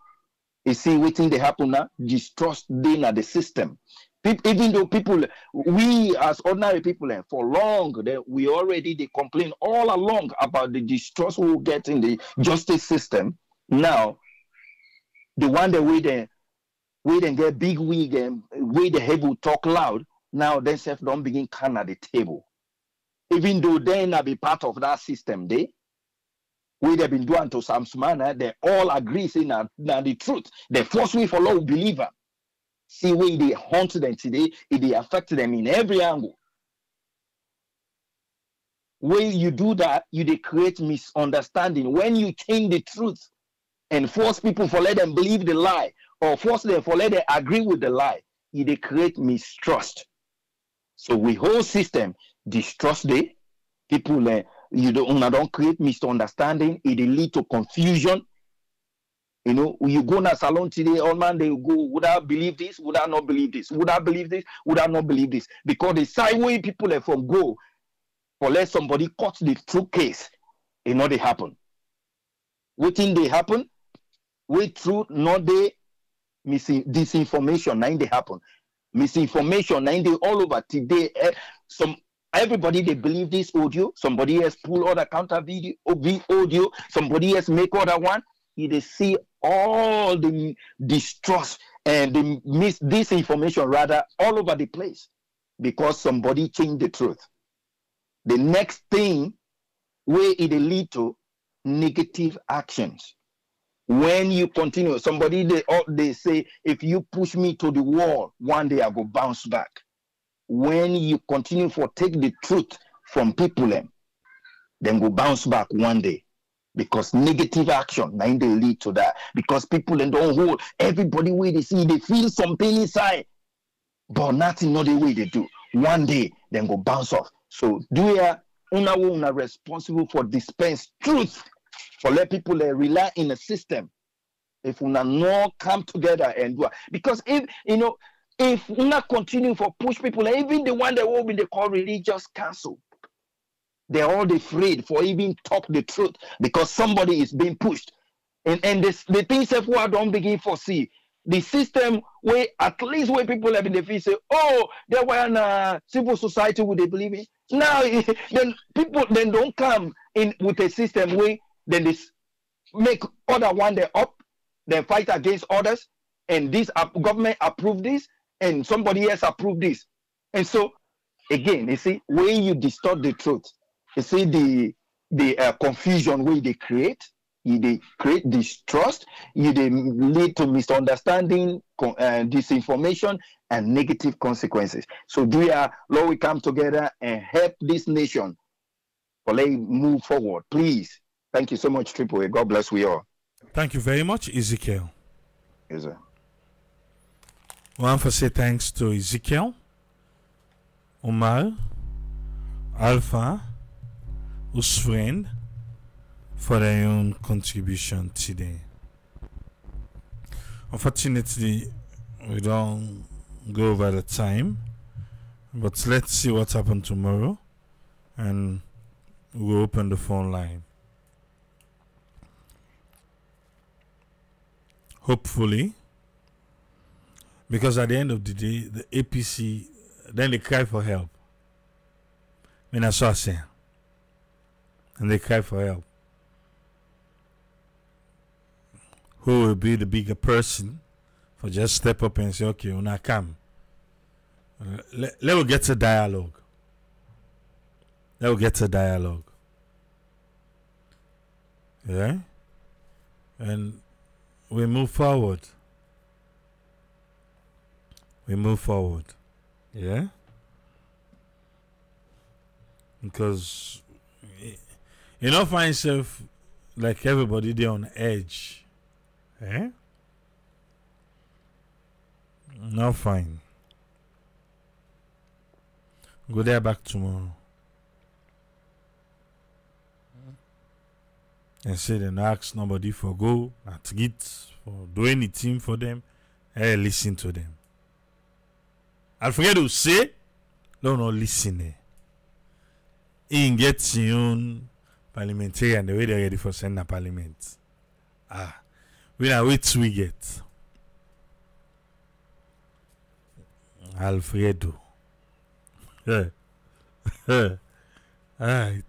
You see what thing they happen now? Distrust then at the system. Even though people, we as ordinary people for long, we already they complain all along about the distrust we get in the justice system. Now, the one that we then get big wig and way the head will talk loud. Now they self don't begin can at the table. Even though they not be part of that system, We they've been doing to some manner, they all agree saying now the truth. They force we follow believer. See where they haunt them today, they affect them in every angle. When you do that, they create misunderstanding. When you change the truth and force people for let them believe the lie, or force them for let them agree with the lie, they create mistrust. So we whole system distrust the people. You don't create misunderstanding. It lead to confusion. You know, you go in a salon today, all man they go, would I believe this? Would I not believe this? Would I believe this? Would I not believe this? Because the side way people are from go for let somebody cut the true case, you know they happen. Waiting they happen, wait truth, not they missing disinformation, now they happen. Misinformation, now they all over today. Everybody they believe this audio, somebody else pull other counter video audio, somebody else make other one. They see all the distrust and the disinformation rather all over the place because somebody changed the truth. The next thing where it lead to negative actions. When you continue, somebody they say, if you push me to the wall, one day I will bounce back. When you continue for take the truth from people, then go bounce back one day. Because negative action, now they lead to that. Because people don't hold everybody way they see, they feel something inside, but nothing not the way they do. One day, then go bounce off. So do you una responsible for dispense truth, for let people rely in a system. If una not come together and do it. Because if una continue for push people, even the one that will be they call religious council, they're all afraid for even talk the truth because somebody is being pushed. And the things that we don't begin foresee. The system where at least where people have been the feel say, oh, they were in a civil society would they believe in. Now then people then don't come in with a system where then they make other one they up, then fight against others, and this government approve this, and somebody else approve this. And so again, you see, when you distort the truth, you see the confusion where they create distrust, they lead to misunderstanding, disinformation, and negative consequences. So Lord, we come together and help this nation for let it move forward. Please. Thank you so much, Triple A. God bless we all. Thank you very much, Ezekiel. Yes, sir. I want to say thanks to Ezekiel, Omar, Alpha, whose friend, for their own contribution today. Unfortunately, we don't go over the time, but let's see what happens tomorrow, and we'll open the phone line. Hopefully, because at the end of the day, the APC, then they cry for help. And I saw saying, and they cry for help. Who will be the bigger person for just step up and say, okay, when I come, let us get a dialogue. Let us get a dialogue. Yeah? And we move forward. We move forward. Yeah? Because you don't find yourself like everybody there on edge. Eh? Not fine. Go there back tomorrow. And say they ask nobody for go, not get, for do anything for them. Hey, listen to them. I forget to say, don't not listen. In get your own parliamentarian the way they're ready for send a parliament. We are wait we get. Alfredo. Alright.